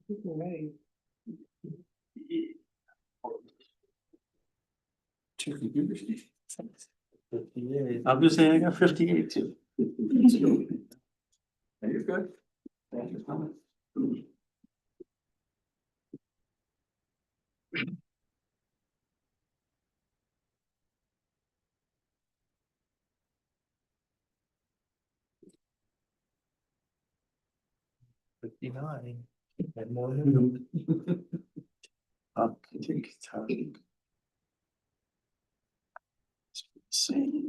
Two computers. I'm just saying I got 58 too. You're good. Thank you for coming. 59. And more than I'll take time. Same.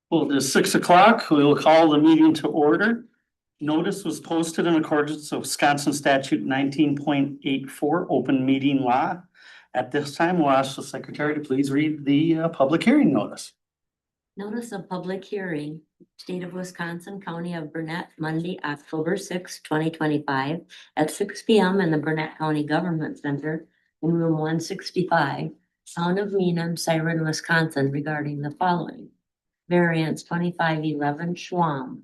Well, it is 6 o'clock. We will call the meeting to order. Notice was posted in accordance with Wisconsin statute 19.84 open meeting law. At this time, we'll ask the secretary to please read the public hearing notice. Notice of public hearing, State of Wisconsin, County of Burnett, Monday, October 6, 2025, at 6 p.m. in the Burnett County Government Center in room 165, Town of Meenam, Siren, Wisconsin, regarding the following. Variance 2511 Schwam.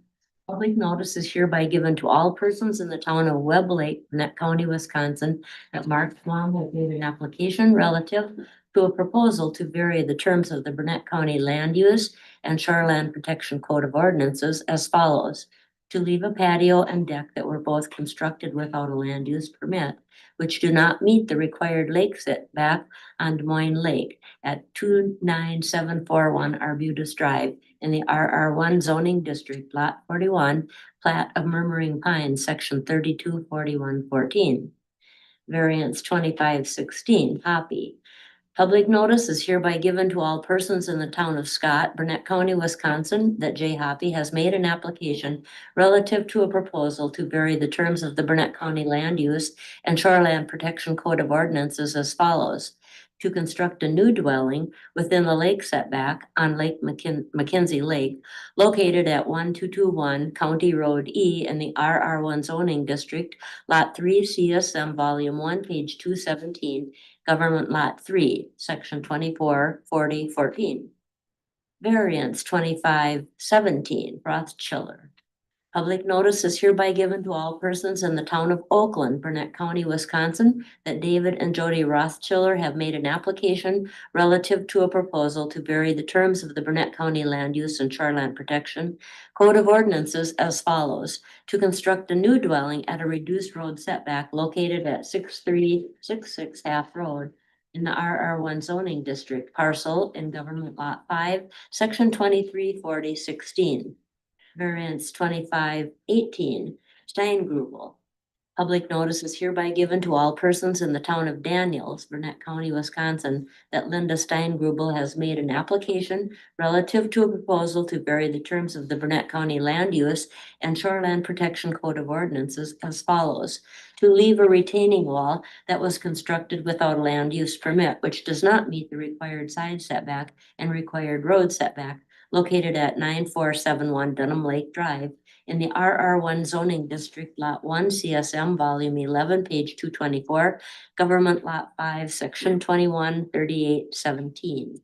Public notice is hereby given to all persons in the town of Webb Lake, Burnett County, Wisconsin, that Mark Schwam has made an application relative to a proposal to vary the terms of the Burnett County Land Use and Shoreland Protection Code of Ordinances as follows. To leave a patio and deck that were both constructed without a land use permit, which do not meet the required lake setback on Des Moines Lake at 29741 Arbutus Drive in the RR1 zoning district, lot 41, plat of Murmuring Pines, section 324114. Variance 2516, Hoppy. Public notice is hereby given to all persons in the town of Scott, Burnett County, Wisconsin, that Jay Hoppy has made an application relative to a proposal to vary the terms of the Burnett County Land Use and Shoreland Protection Code of Ordinances as follows. To construct a new dwelling within the lake setback on Lake Mackenzie Lake, located at 1221 County Road E in the RR1 zoning district, lot 3 CSM volume 1, page 217, Government Lot 3, section 244014. Variance 2517, Rothschiller. Public notice is hereby given to all persons in the town of Oakland, Burnett County, Wisconsin, that David and Jody Rothschiller have made an application relative to a proposal to vary the terms of the Burnett County Land Use and Shoreland Protection Code of Ordinances as follows. To construct a new dwelling at a reduced road setback located at 6366 Half Road in the RR1 zoning district, parcel in Government Lot 5, section 234016. Variance 2518, Steingrubel. Public notice is hereby given to all persons in the town of Daniels, Burnett County, Wisconsin, that Linda Steingrubel has made an application relative to a proposal to vary the terms of the Burnett County Land Use and Shoreland Protection Code of Ordinances as follows. To leave a retaining wall that was constructed without a land use permit, which does not meet the required side setback and required road setback, located at 9471 Dunham Lake Drive in the RR1 zoning district, lot 1 CSM volume 11, page 224, Government Lot 5, section 213817.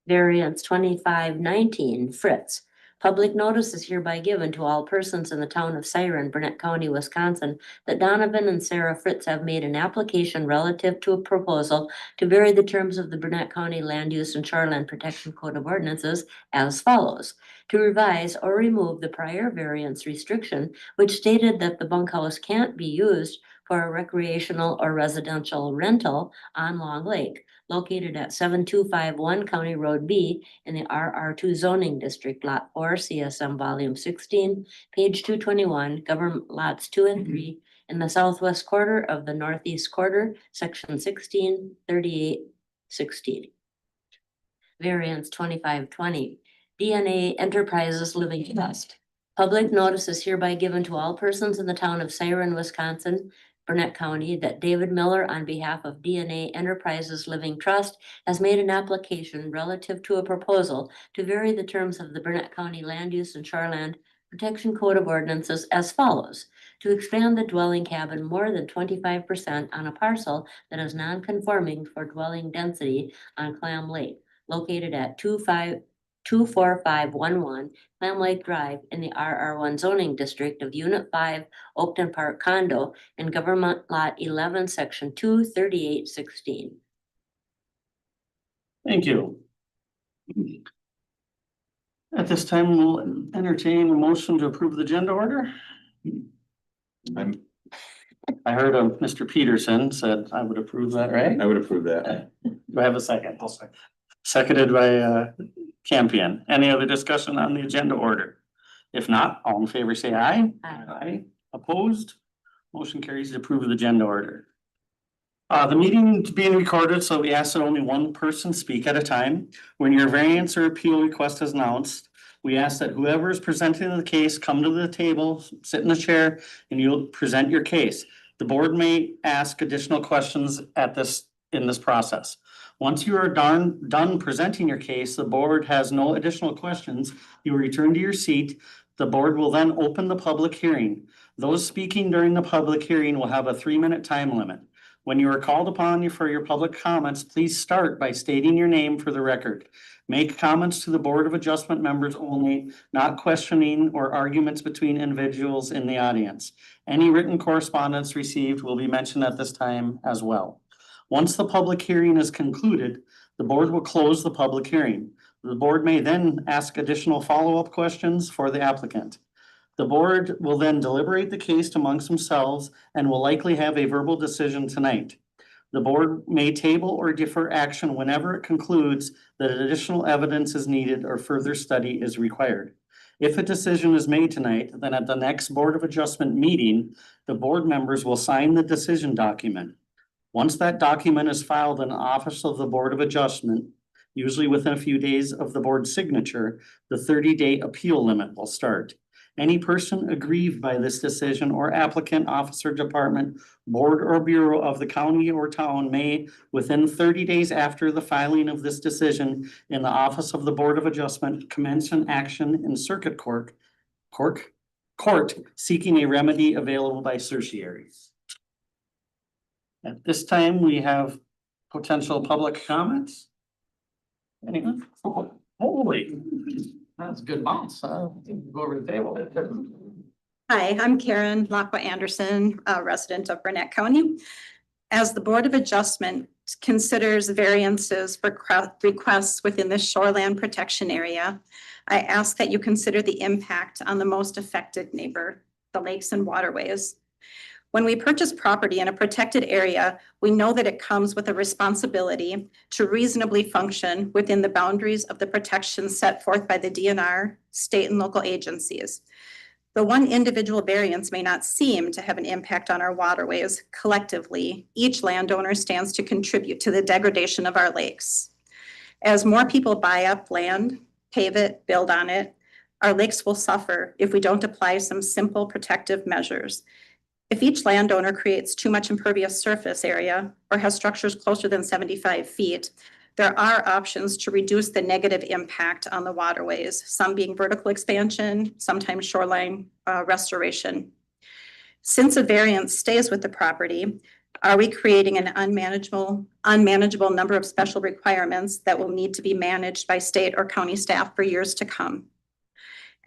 Variance 2519, Fritz. Public notice is hereby given to all persons in the town of Siren, Burnett County, Wisconsin, that Donovan and Sarah Fritz have made an application relative to a proposal to vary the terms of the Burnett County Land Use and Shoreland Protection Code of Ordinances as follows. to revise or remove the prior variance restriction, which stated that the bunkhouse can't be used for a recreational or residential rental on Long Lake, located at 7251 County Road B in the RR2 zoning district, Lot 4, CSM Volume 16, page 221, government lots 2 and 3, in the southwest quarter of the northeast quarter, section 163816. Variance 2520, DNA Enterprises Living Trust. Public notice is hereby given to all persons in the town of Siren, Wisconsin, Burnett County, that David Miller, on behalf of DNA Enterprises Living Trust, has made an application relative to a proposal to vary the terms of the Burnett County Land Use and Shoreland Protection Code of Ordinances as follows: to expand the dwelling cabin more than 25% on a parcel that is non-conforming for dwelling density on Clam Lake, located at 24511 Clam Lake Drive in the RR1 zoning district of Unit 5, Oakton Park Condo, in Government Lot 11, Section 23816. Thank you. At this time, we'll entertain a motion to approve the agenda order. I heard of Mr. Peterson said I would approve that, right? I would approve that. Do I have a second? Seconded by Campion. Any other discussion on the agenda order? If not, all in favor say aye. Aye. Opposed? Motion carries to approve the agenda order. The meeting is being recorded, so we ask that only one person speak at a time. When your variance or appeal request is announced, we ask that whoever is presenting the case come to the table, sit in the chair, and you'll present your case. The board may ask additional questions in this process. Once you are done presenting your case, the board has no additional questions. You return to your seat. The board will then open the public hearing. Those speaking during the public hearing will have a 3-minute time limit. When you are called upon for your public comments, please start by stating your name for the record. Make comments to the Board of Adjustment members only, not questioning or arguments between individuals in the audience. Any written correspondence received will be mentioned at this time as well. Once the public hearing is concluded, the board will close the public hearing. The board may then ask additional follow-up questions for the applicant. The board will then deliberate the case amongst themselves and will likely have a verbal decision tonight. The board may table or defer action whenever it concludes that additional evidence is needed or further study is required. If a decision is made tonight, then at the next Board of Adjustment meeting, the board members will sign the decision document. Once that document is filed in the office of the Board of Adjustment, usually within a few days of the board's signature, the 30-day appeal limit will start. Any person aggrieved by this decision or applicant, officer, department, board, or bureau of the county or town may, within 30 days after the filing of this decision in the office of the Board of Adjustment, commence an action in circuit court seeking a remedy available by certiorari. At this time, we have potential public comments. Anyone? Holy, that's a good bounce. Go over the table. Hi, I'm Karen Lacqua Anderson, a resident of Burnett County. As the Board of Adjustment considers variances for requests within the shoreland protection area, I ask that you consider the impact on the most affected neighbor, the lakes and waterways. When we purchase property in a protected area, we know that it comes with a responsibility to reasonably function within the boundaries of the protections set forth by the DNR, state and local agencies. The one individual variance may not seem to have an impact on our waterways. Collectively, each landowner stands to contribute to the degradation of our lakes. As more people buy up land, pave it, build on it, our lakes will suffer if we don't apply some simple protective measures. If each landowner creates too much impervious surface area or has structures closer than 75 feet, there are options to reduce the negative impact on the waterways, some being vertical expansion, sometimes shoreline restoration. Since a variance stays with the property, are we creating an unmanageable number of special requirements that will need to be managed by state or county staff for years to come?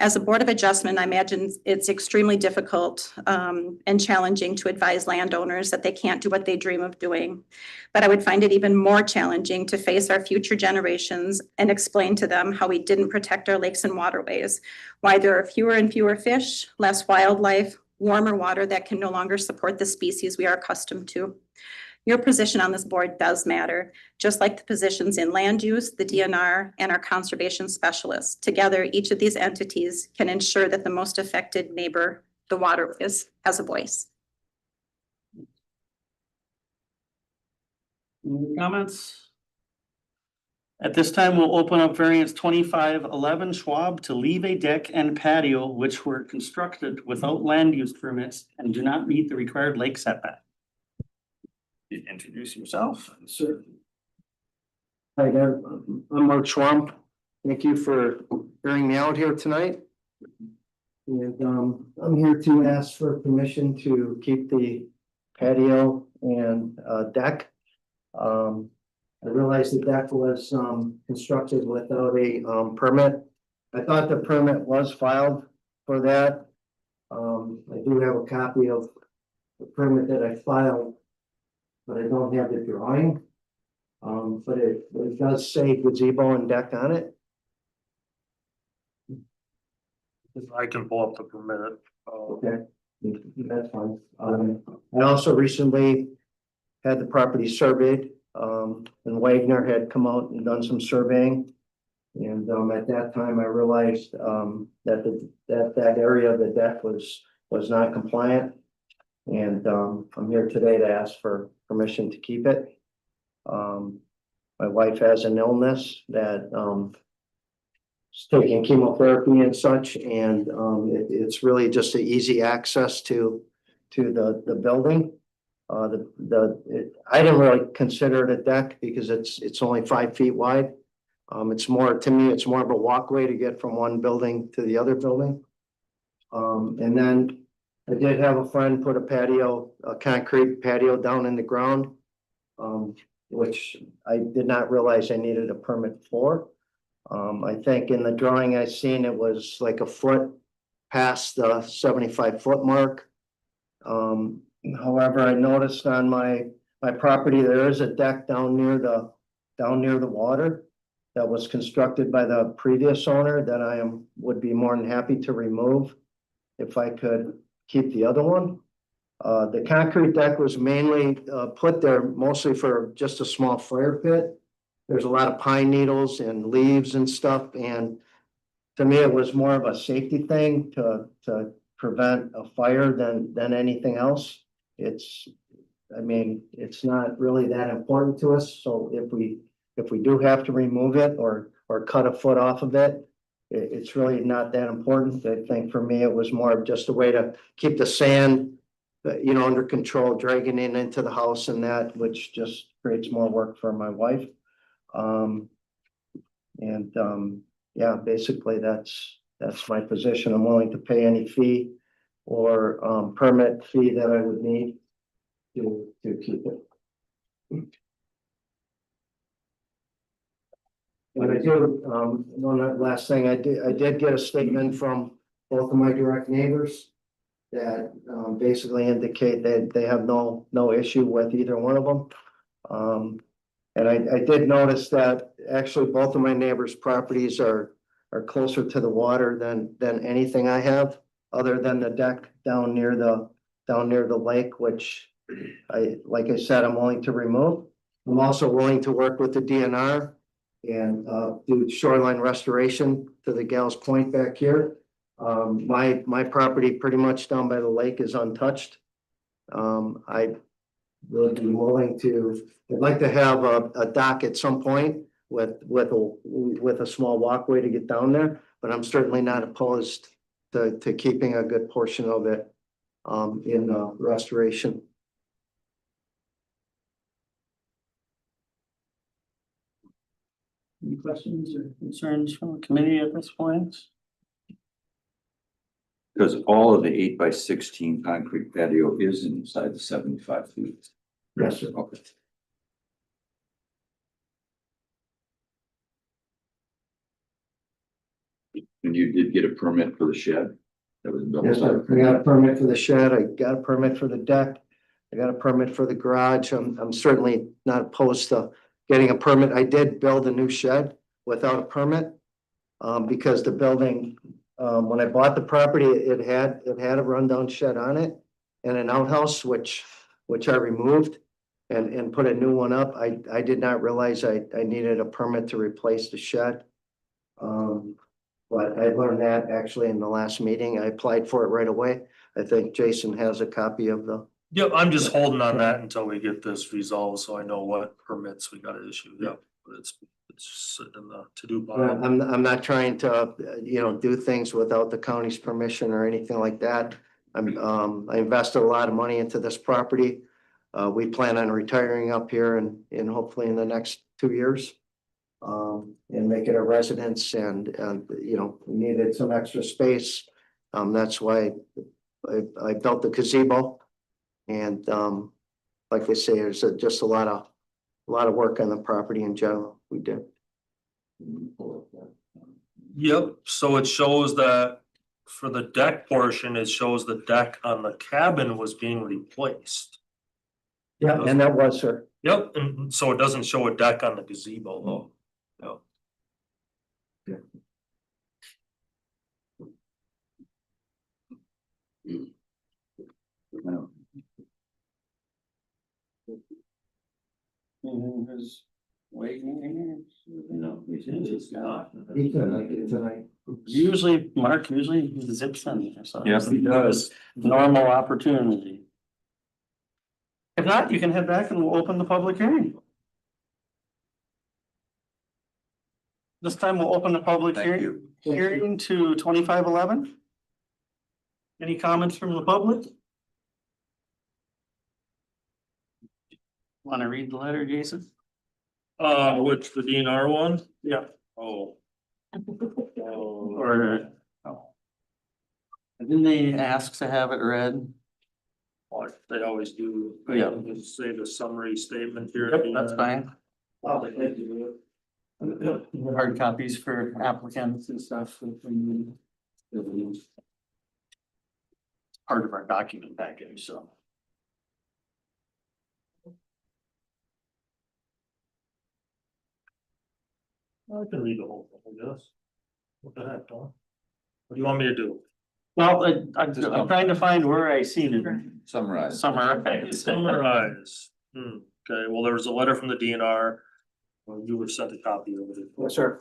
As a Board of Adjustment, I imagine it's extremely difficult and challenging to advise landowners that they can't do what they dream of doing. But I would find it even more challenging to face our future generations and explain to them how we didn't protect our lakes and waterways, why there are fewer and fewer fish, less wildlife, warmer water that can no longer support the species we are accustomed to. Your position on this board does matter, just like the positions in land use, the DNR, and our conservation specialists. Together, each of these entities can ensure that the most affected neighbor, the waterways, has a voice. Any comments? At this time, we'll open up variance 2511 Schwab to leave a deck and patio which were constructed without land use permits and do not meet the required lake setback. Introduce yourself. Sir. Hi there, I'm Mark Schwamp. Thank you for hearing me out here tonight. And I'm here to ask for permission to keep the patio and deck. I realized the deck was constructed without a permit. I thought the permit was filed for that. I do have a copy of the permit that I filed, but I don't have the drawing. But it does say gazebo and deck on it. If I can pull up the permit. Okay, that's fine. I also recently had the property surveyed, and Wagner had come out and done some surveying. And at that time, I realized that that area of the deck was not compliant. And I'm here today to ask for permission to keep it. My wife has an illness that is taking chemotherapy and such, and it's really just an easy access to the building. I didn't really consider it a deck because it's only 5 feet wide. It's more, to me, it's more of a walkway to get from one building to the other building. And then I did have a friend put a concrete patio down in the ground, which I did not realize I needed a permit for. I think in the drawing I seen, it was like a foot past the 75-foot mark. However, I noticed on my property, there is a deck down near the water that was constructed by the previous owner that I would be more than happy to remove if I could keep the other one. The concrete deck was mainly put there mostly for just a small fire pit. There's a lot of pine needles and leaves and stuff, and to me, it was more of a safety thing to prevent a fire than anything else. I mean, it's not really that important to us, so if we do have to remove it or cut a foot off of it, it's really not that important. I think for me, it was more of just a way to keep the sand, under control, dragging it into the house and that, which just creates more work for my wife. Yeah, basically that's my position. I'm willing to pay any fee or permit fee that I would need to keep it. But I do, one last thing, I did get a statement from both of my direct neighbors that basically indicate that they have no issue with either one of them. And I did notice that actually both of my neighbors' properties are closer to the water than anything I have, other than the deck down near the lake, which like I said, I'm willing to remove. I'm also willing to work with the DNR and do shoreline restoration to the Gals Point back here. My property pretty much down by the lake is untouched. I would be willing to, I'd like to have a dock at some point with a small walkway to get down there, but I'm certainly not opposed to keeping a good portion of it in restoration. Any questions or concerns from the committee at this point? Because all of the 8x16 concrete patio is inside the 75 feet. Yes, sir. Okay. And you did get a permit for the shed? That was built? Yes, sir. I got a permit for the shed. I got a permit for the deck. I got a permit for the garage. I'm certainly not opposed to getting a permit. I did build a new shed without a permit. Because the building, when I bought the property, it had a rundown shed on it and an outhouse, which I removed and put a new one up. I did not realize I needed a permit to replace the shed. But I learned that actually in the last meeting. I applied for it right away. I think Jason has a copy of the. Yep, I'm just holding on that until we get this resolved, so I know what permits we gotta issue, yep, but it's sitting in the to-do pile. I'm not trying to, do things without the county's permission or anything like that. I invested a lot of money into this property. We plan on retiring up here and hopefully in the next 2 years. And make it a residence and, we needed some extra space. That's why I built the gazebo. And, like I say, there's just a lot of work on the property in general. We did. Yep, so it shows that for the deck portion, it shows the deck on the cabin was being replaced. Yeah, and that was, sir. Yep, and so it doesn't show a deck on the gazebo though. Yep. No. Is waiting. No, it's not. Tonight. Usually, Mark usually zips in there, so. Yes, he does. Normal opportunity. If not, you can head back and we'll open the public hearing. This time we'll open the public Thank hearing, you. hearing to 2511. Any comments from the public? Want to read the letter, Jason? Which the DNR one? Yeah. Oh. Or, oh. Didn't they ask to have it read? Like they always do. Yeah. Just say the summary statement here. Yep, that's fine. Oh, thank you. Hard copies for applicants and stuff. Part of our document package, so. I can read the whole thing, I guess. What the heck, huh? What do you want me to do? Well, I'm trying to find where I seen it. Summarize. Summarize. Summarize. Okay, well, there was a letter from the DNR. Well, you were sent a copy of it. Yes, sir.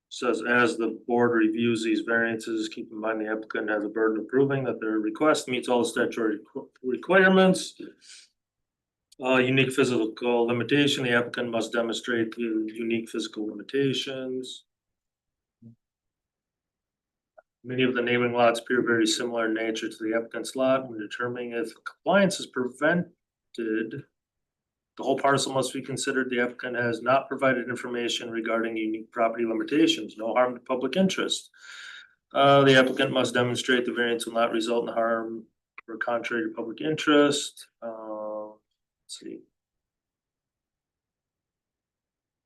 Says, as the board reviews these variances, keep in mind the applicant has a burden of proving that their request meets all the statutory requirements. Unique physical limitation, the applicant must demonstrate the unique physical limitations. Many of the neighboring lots appear very similar in nature to the applicant's lot. When determining if compliance is prevented, the whole parcel must be considered. The applicant has not provided information regarding unique property limitations, no harm to public interest. The applicant must demonstrate the variance will not result in harm or contrary to public interest. Let's see.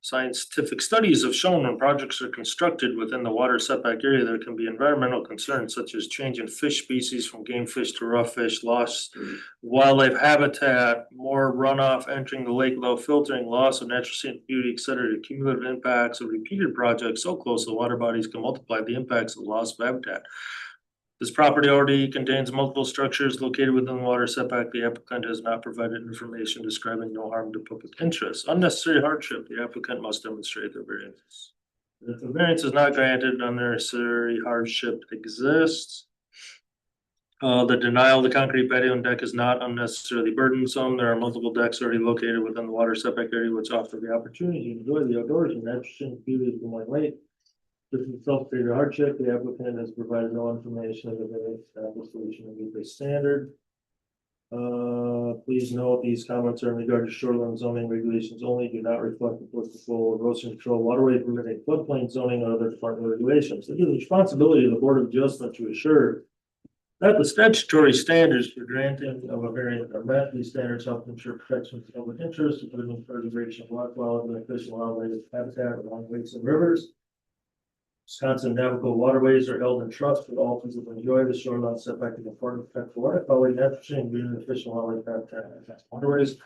Scientific studies have shown when projects are constructed within the water setback area, there can be environmental concerns such as change in fish species from game fish to rough fish, loss wildlife habitat, more runoff entering the lake without filtering, loss of natural scenic beauty, etc. The cumulative impacts of repeated projects so close the water bodies can multiply the impacts of the loss of habitat. This property already contains multiple structures located within the water setback. The applicant has not provided information describing no harm to public interest. Unnecessary hardship, the applicant must demonstrate their variance. If the variance is not granted, unnecessary hardship exists. The denial of the concrete patio and deck is not unnecessarily burdensome. There are multiple decks already located within the water setback area which offer the opportunity to enjoy the outdoors and natural beauty of the Moine Lake. This is self-created hardship. The applicant has provided no information of the variance application to meet the standard. Please note these comments are in regard to shoreline zoning regulations only, do not reflect applicable erosion control, waterway permitting, floodplain zoning, or other department regulations. It is the responsibility of the Board of Adjustment to assure that the statutory standards for granting of a variance are met. These standards help ensure protection of public interest, including preservation of wildlife, beneficial wildlife habitat along lakes and rivers. Wisconsin navigable waterways are held in trust with all who enjoy the shoreline setback in important protect water quality, natural and beneficial wildlife habitat. Waterways.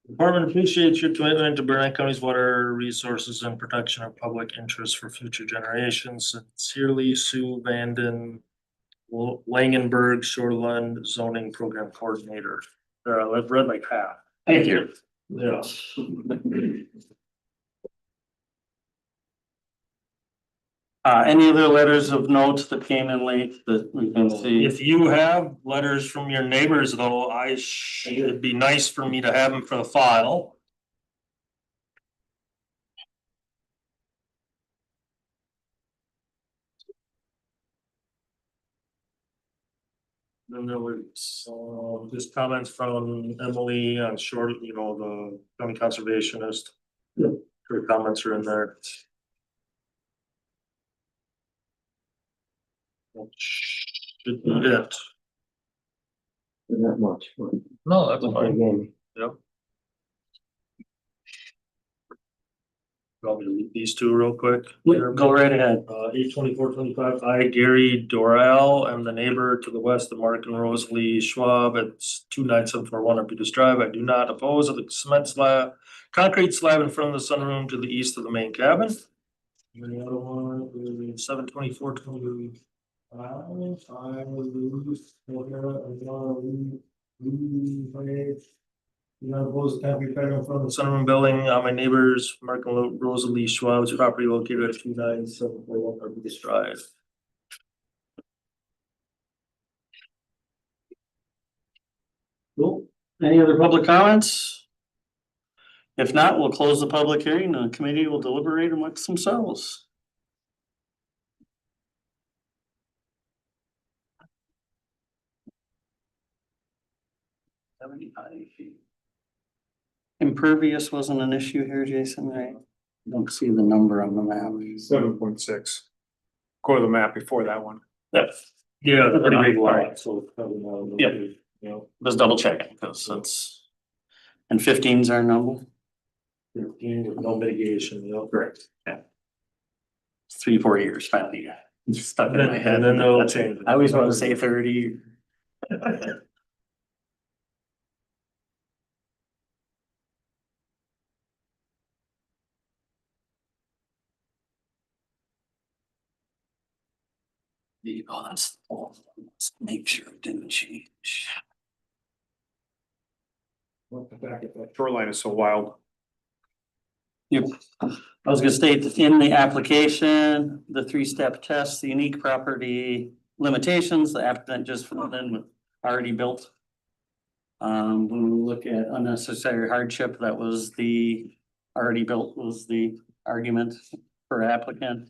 Department appreciates your commitment to Burnett County's water resources and protection of public interest for future generations. Sincerely, Sue Vanden Langenberg, Shoreline Zoning Program Coordinator. I've read like half. Thank you. Yeah. Any other letters of note that came in late that we can see? If you have letters from your neighbors, though, it'd be nice for me to have them for the file. Then there was, just comments from Emily on short, the county conservationist. Her comments are in there. Should be it. Not much. No, that's Okay, game. Yep. Want me to read these two real quick? Go right ahead. 8/24/25, I, Gary Doral, am the neighbor to the west of Mark and Rosalie Schwab. It's 29741 Arbutus Drive. I do not oppose of the cement slab, concrete slab in front of the sunroom to the east of the main cabin. And the other one is 7/24/25. I do not oppose the concrete pad in front of the sunroom building on my neighbors, Mark and Rosalie Schwab's property located at 29741 Arbutus Drive. Cool. Any other public comments? If not, we'll close the public hearing and the committee will deliberate amongst themselves. Impervious wasn't an issue here, Jason, right? Don't see the number on the map. 7.6. Go to the map before that one. That's, Yeah, Pretty big line. line. So. Yep. Yeah. just double checking, because that's. And 15's our number. 13 with no mitigation, yeah. Correct. Yeah. 3-4 years finally. Just stuck in my head. And then they'll change it. I always want to say 30. Oh, let's make sure it didn't change. That shoreline is so wild. Yep. I was gonna state that in the application, the 3-step test, the unique property limitations, the applicant just filled in with already built. When we look at unnecessary hardship, that was the already built was the argument for applicant.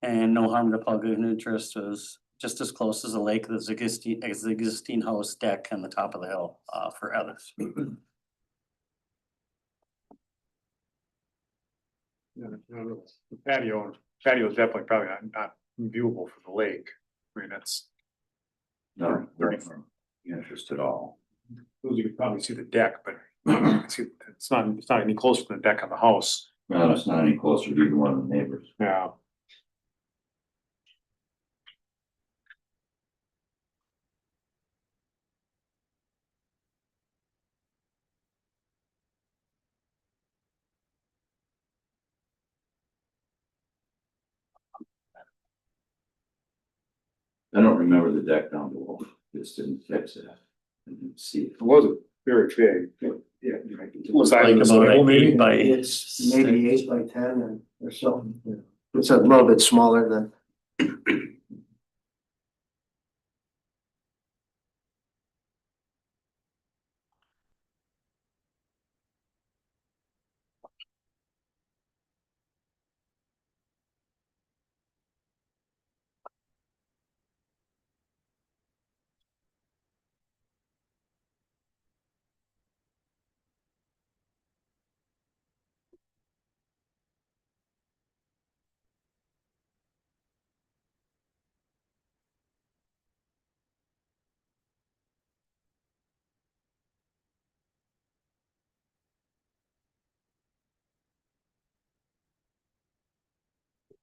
And no harm to public interest was just as close as a lake that's existing house deck on the top of the hill, for others. The patio is definitely probably not viewable from the lake. I mean, that's, No, very interest at all. you could probably see the deck, but it's not any closer than the deck on the house. No, it's not any closer to either one of the neighbors. Yeah. I don't remember the deck down below, just didn't fix it. I didn't see it. It wasn't very big. Yeah. Looks Size like of the about circle, maybe? 8 by. It's maybe 8 by 10 and or something. Yeah. It's a little bit smaller than.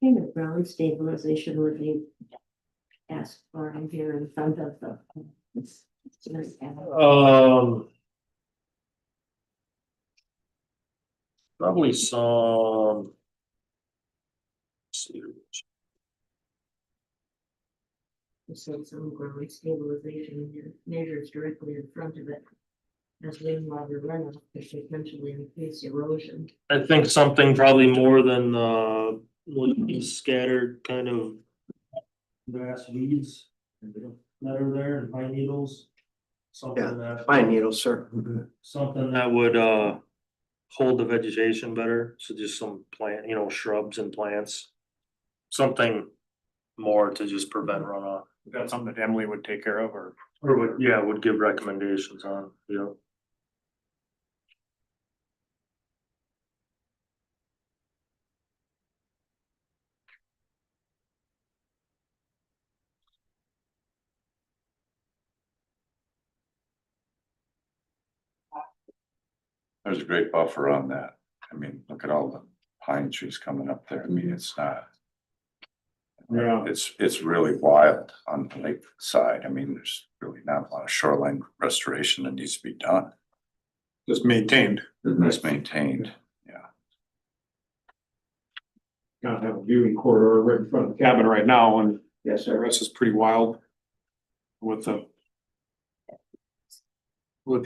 kind of ground stabilization would be asked for in here in front of the. Probably some. Let's see. Said some ground stabilization measures directly in front of it. As rainwater runoff, which potentially increase erosion. I think something probably more than these scattered kind of grass weeds that are there and pine needles. Something that. Pine needles, sir. Something that would hold the vegetation better, so just some plant, shrubs and plants. Something more to just prevent runoff. That's something that Emily would take care of, or Or would give recommendations on, There's a great buffer on that. I mean, look at all the pine trees coming up there. I mean, it's not. Yeah. It's really wild on the lake side. I mean, there's really not a lot of shoreline restoration that needs to be done. just maintained. It's maintained, yeah. Kind of have a viewing corridor right in front of the cabin right now, and Yes, the sir. rest is pretty wild. With the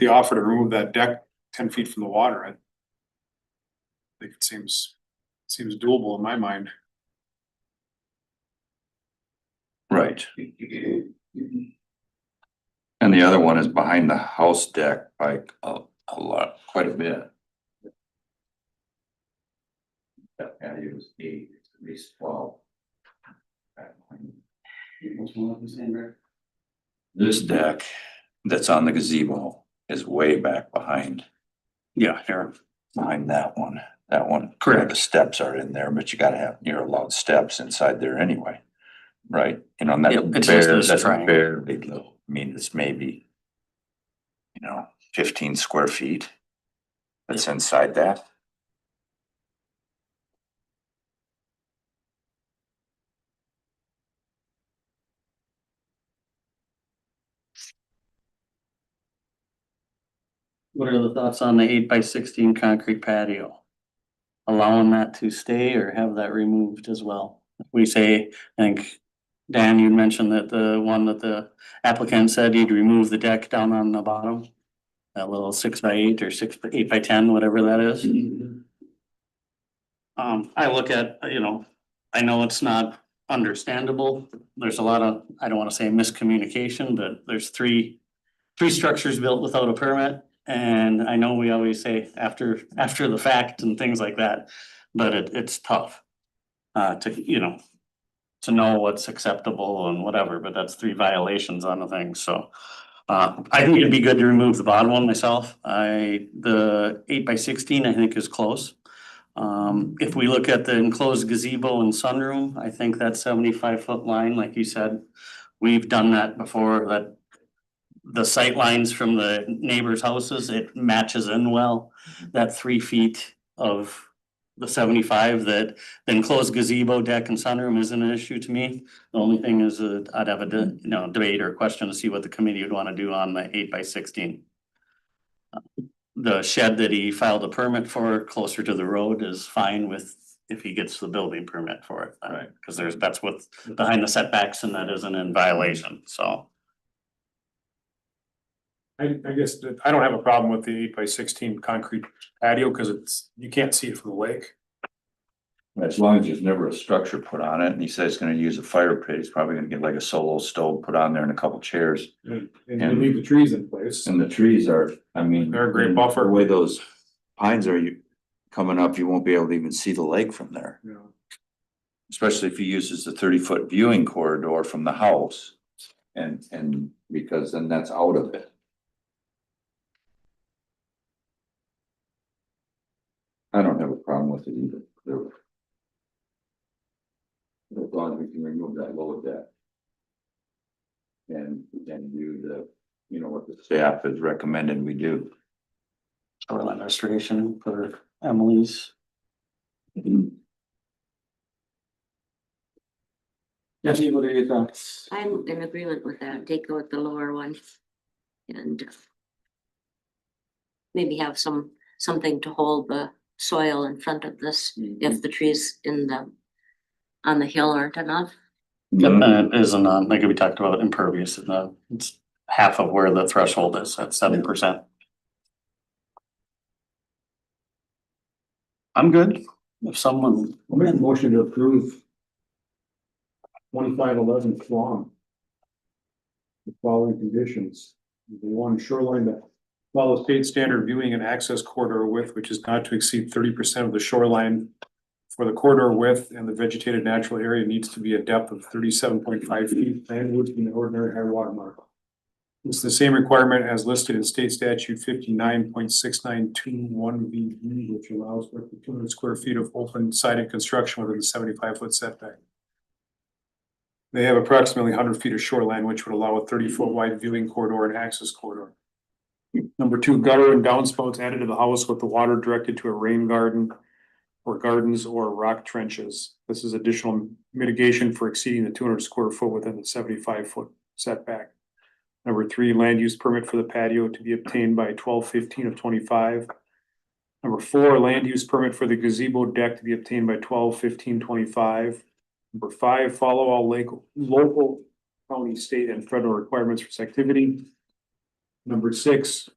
offer to remove that deck 10 feet from the water, I think it seems doable in my mind. Right. And the other one is behind the house deck by a lot, quite a bit. That patio is 8, it's at least 12. This deck that's on the gazebo is way back behind. Yeah, here, behind that one. Correct. The steps are in there, but you gotta have, you're allowed steps inside there anyway. Right, and Yep, it's just this that's triangle. barely low. I mean, it's maybe. 15 square feet. That's inside that. What are the thoughts on the 8x16 concrete patio? Allowing that to stay or have that removed as well? We say, I think, Dan, you mentioned that the one that the applicant said he'd remove the deck down on the bottom. That little 6x8 or 8x10, whatever that is. I look at, I know it's not understandable. There's a lot of, I don't wanna say miscommunication, but there's three structures built without a permit. And I know we always say after the fact and things like that, but it's tough. To know what's acceptable and whatever, but that's 3 violations on the thing, so. I think it'd be good to remove the bottom one myself. The 8x16, I think is close. If we look at the enclosed gazebo and sunroom, I think that 75-foot line, like you said, we've done that before, that the sight lines from the neighbors' houses, it matches in well. That 3 feet of the 75, that the enclosed gazebo deck and sunroom isn't an issue to me. The only thing is I'd have a debate or question to see what the committee would want to do on the 8x16. The shed that he filed a permit for closer to the road is fine with if he gets the building permit for it. Right. Cause that's with behind the setbacks and that isn't in violation, so. I guess that I don't have a problem with the 8x16 concrete patio, because you can't see it from the lake. As long as there's never a structure put on it, and he says he's gonna use a fire pit, he's probably gonna get like a solo stove put on there and a couple chairs. And you leave the trees in place. And the trees are, I mean. They're a great and buffer. The way those pines are, coming up, you won't be able to even see the lake from there. You know, Especially if he uses the 30-foot viewing corridor from the house. And because then that's out of it. I don't have a problem with it either. As long as we can remove that lower deck. And do what the staff has recommended we do. Shoreline restoration for Emily's. Jesse, what are your thoughts? I'm in agreement with that. Take out the lower one. And maybe have something to hold the soil in front of this if the trees on the hill aren't enough. Yep, and it isn't, like we talked about impervious, it's half of where the threshold is at 7%. I'm good. If someone, I'll make a motion to approve 2511 Schwam. The following conditions, the one shoreline that Follow state standard viewing and access corridor width, which is not to exceed 30% of the shoreline. For the corridor width and the vegetated natural area needs to be a depth of 37.5 feet landward from the ordinary high water mark. It's the same requirement as listed in state statute 59.6921 which allows for up to 200 square feet of open sided construction within the 75-foot setback. They have approximately 100 feet of shoreline, which would allow a 30-foot wide viewing corridor and access corridor. Number 2, gutter and downspouts added to the house with the water directed to a rain garden or gardens or rock trenches. This is additional mitigation for exceeding the 200 square foot within the 75-foot setback. Number 3, land use permit for the patio to be obtained by 12/15 of 25. Number 4, land use permit for the gazebo deck to be obtained by 12/15/25. Number 5, follow all local, county, state, and federal requirements for this activity. Number 6,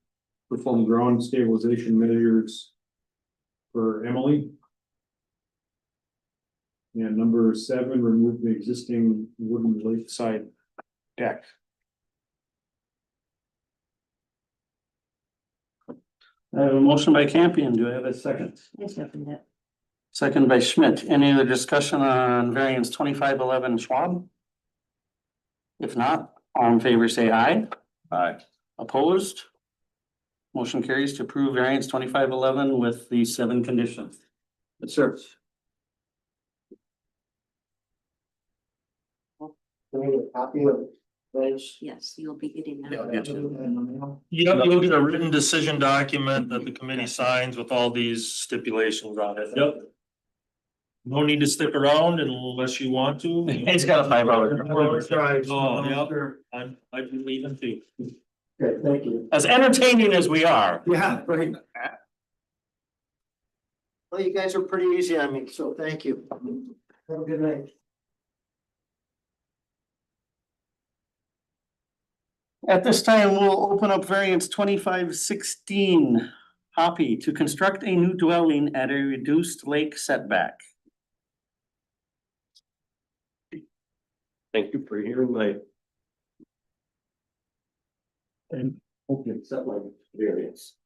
perform ground stabilization measures for Emily. And number 7, remove the existing wooden lakeside deck. I have a motion by Campion. Do I have a second? I second that. Second by Schmidt. Any other discussion on variance 2511 Schwab? If not, all in favor say aye. Aye. Opposed? Motion carries to approve variance 2511 with the 7 conditions. Yes, sir. Can I get a copy of those? Yes, you'll be getting that. Yeah, yes. You'll get a written decision document that the committee signs with all these stipulations on it. Yep. No need to stick around unless you want to. He's got a 5-hour. Oh, yep. I'd be leaving too. Okay, thank you. As entertaining as we are. Yeah, right. Well, you guys are pretty easy on me, so thank you. Have a good night. At this time, we'll open up variance 2516. Hoppy to construct a new dwelling at a reduced lake setback. Thank you for hearing my. And hope you accept my variance.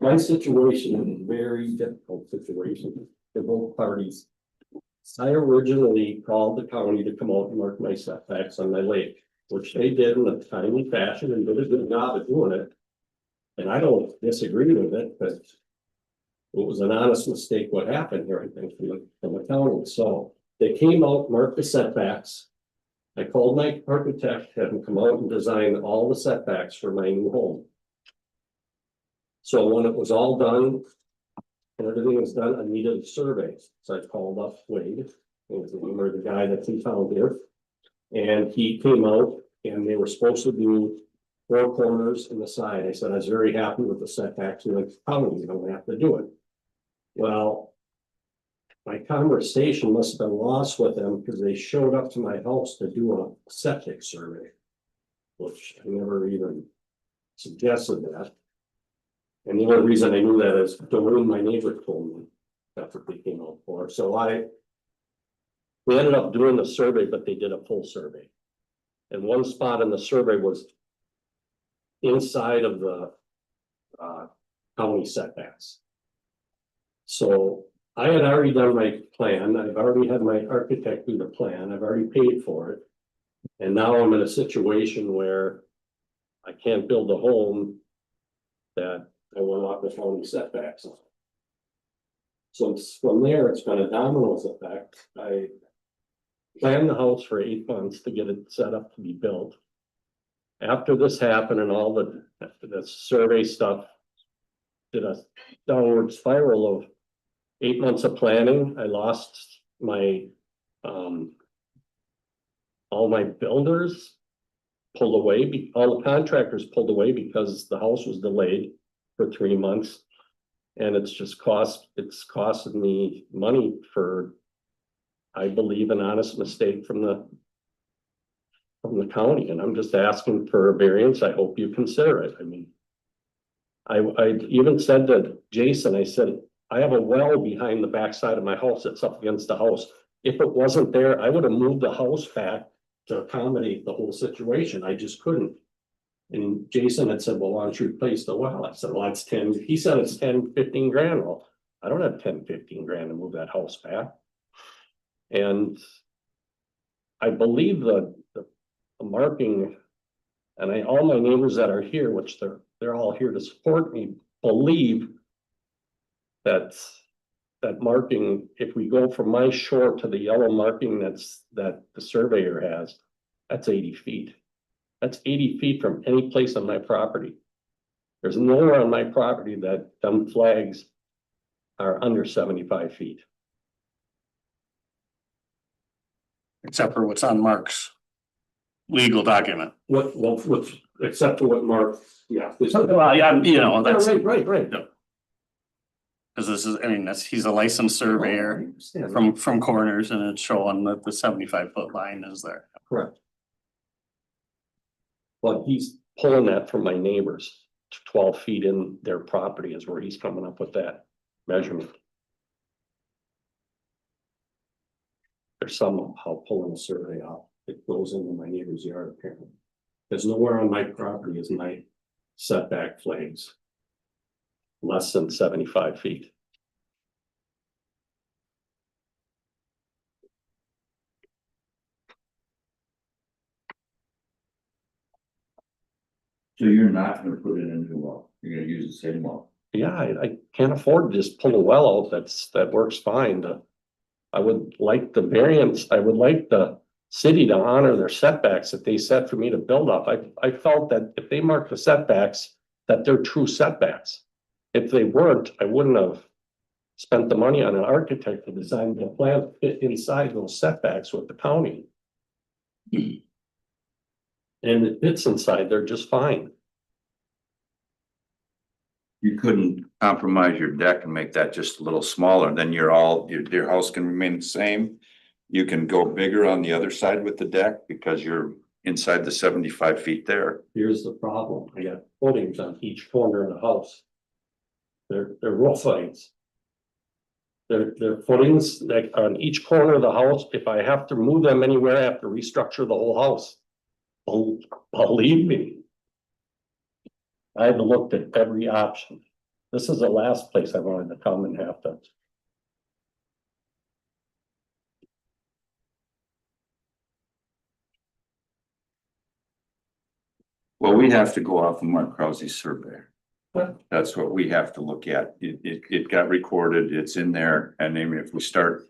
My situation is a very difficult situation for both parties. I originally called the county to come out and mark my setbacks on my lake, which they did in a timely fashion and did a good job of doing it. And I don't disagree with it, but it was an honest mistake what happened here, I think, from the county. So they came out, marked the setbacks. I called my architect, had him come out and design all the setbacks for my new home. So when it was all done, and everything was done, I needed a survey. So I called up Wade, the guy that he found here. And he came out and they were supposed to do 4 corners and the side. I said, I was very happy with the setbacks. Like, county, you don't have to do it. Well, my conversation must have been lost with them because they showed up to my house to do a septic survey, which I never even suggested that. And the only reason I knew that is Doreen, my neighbor, told me that's what they came out for. So we ended up doing the survey, but they did a full survey. And one spot in the survey was inside of the county setbacks. So I had already done my plan. I've already had my architect do the plan. I've already paid for it. And now I'm in a situation where I can't build a home that I want off the county setbacks. So from there, it's been a domino effect. I planned the house for 8 months to get it set up to be built. After this happened and all the survey stuff did a downward spiral of 8 months of planning. I lost my all my builders pulled away, all the contractors pulled away because the house was delayed for 3 months. And it's costing me money for, I believe, an honest mistake from the county, and I'm just asking for a variance. I hope you consider it. I mean, I even said to Jason, I said, I have a well behind the backside of my house that's up against the house. If it wasn't there, I would have moved the house back to accommodate the whole situation. I just couldn't. And Jason had said, well, why don't you replace the well? I said, well, that's 10, he said it's 10-15 grand. Well, I don't have 10-15 grand to move that house back. And I believe the marking, and all my neighbors that are here, which they're all here to support me, believe that marking, if we go from my shore to the yellow marking that the surveyor has, that's 80 feet. That's 80 feet from any place on my property. There's nowhere on my property that them flags are under 75 feet. Except for what's on Mark's legal document. Except for what Mark, yeah. Well, yeah, you know, that's, Right. because this is, I mean, he's a licensed surveyor from corners, and it's showing that the 75-foot line is there. Correct. But he's pulling that from my neighbors, 12 feet in their property is where he's coming up with that measurement. They're somehow pulling a survey out. It goes into my neighbor's yard apparently. There's nowhere on my property is my setback flags less than 75 feet. So you're not gonna put in a new well, you're gonna use the same well? Yeah, I can't afford to just pull a well out. That works fine. I would like the variance, I would like the city to honor their setbacks that they set for me to build up. I felt that if they mark the setbacks, that they're true setbacks. If they weren't, I wouldn't have spent the money on an architect to design the plan to fit inside those setbacks with the county. And it fits inside, they're just fine. You couldn't compromise your deck and make that just a little smaller, then your house can remain the same. You can go bigger on the other side with the deck because you're inside the 75 feet there. Here's the problem, I got footings on each corner of the house. They're roof footings. They're footings that on each corner of the house. If I have to move them anywhere, I have to restructure the whole house. Believe me. I've looked at every option. This is the last place I wanted to come and have to. Well, we have to go off of Mark Krause's survey. What? That's what we have to look at. It got recorded, it's in there, and then if we start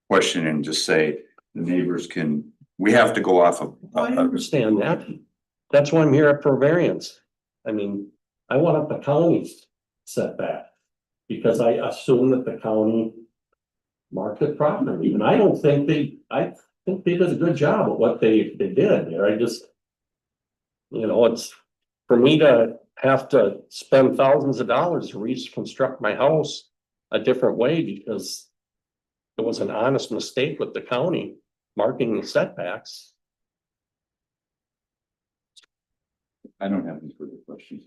questioning, just say the neighbors can, we have to go off of. I understand that. That's why I'm here for variance. I mean, I want up the county's setback. Because I assume that the county marked it properly, and I think they did a good job of what they did there. I just. You know, it's for me to have to spend thousands of dollars to reconstruct my house a different way because it was an honest mistake with the county marking the setbacks. I don't have any further questions.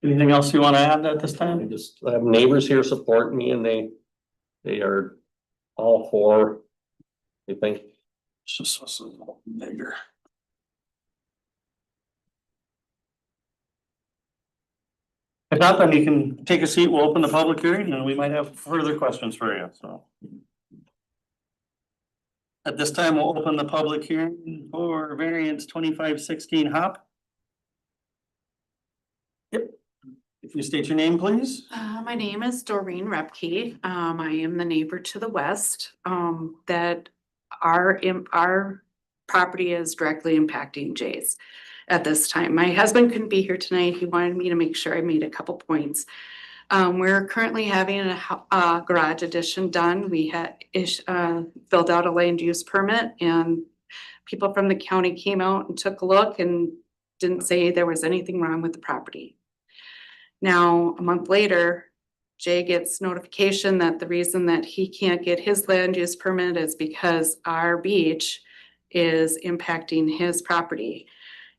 Anything else you want to add at this time? I have neighbors here supporting me and they are all for, they think. It's just a little bigger. If not, then you can take a seat. We'll open the public hearing and we might have further questions for you, so. At this time, we'll open the public hearing for variance 2516 Hop. Yep. If you state your name, please. My name is Doreen Repke. I am the neighbor to the west, that our property is directly impacting Jay's at this time. My husband couldn't be here tonight. He wanted me to make sure I made a couple points. We're currently having a garage addition done. We had filled out a land use permit, and people from the county came out and took a look and didn't say there was anything wrong with the property. Now, a month later, Jay gets notification that the reason that he can't get his land use permit is because our beach is impacting his property.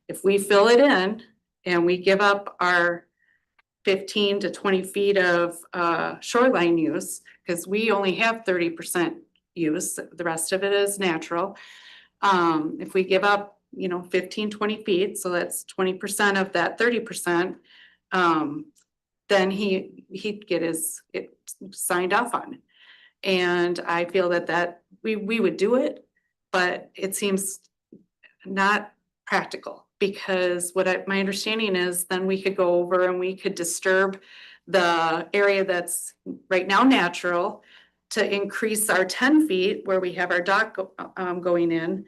If we fill it in and we give up our 15 to 20 feet of shoreline use, because we only have 30% use, the rest of it is natural. If we give up, 15, 20 feet, so that's 20% of that 30%, then he'd get it signed off on. And I feel that we would do it, but it seems not practical, because my understanding is then we could go over and we could disturb the area that's right now natural to increase our 10 feet where we have our dock going in.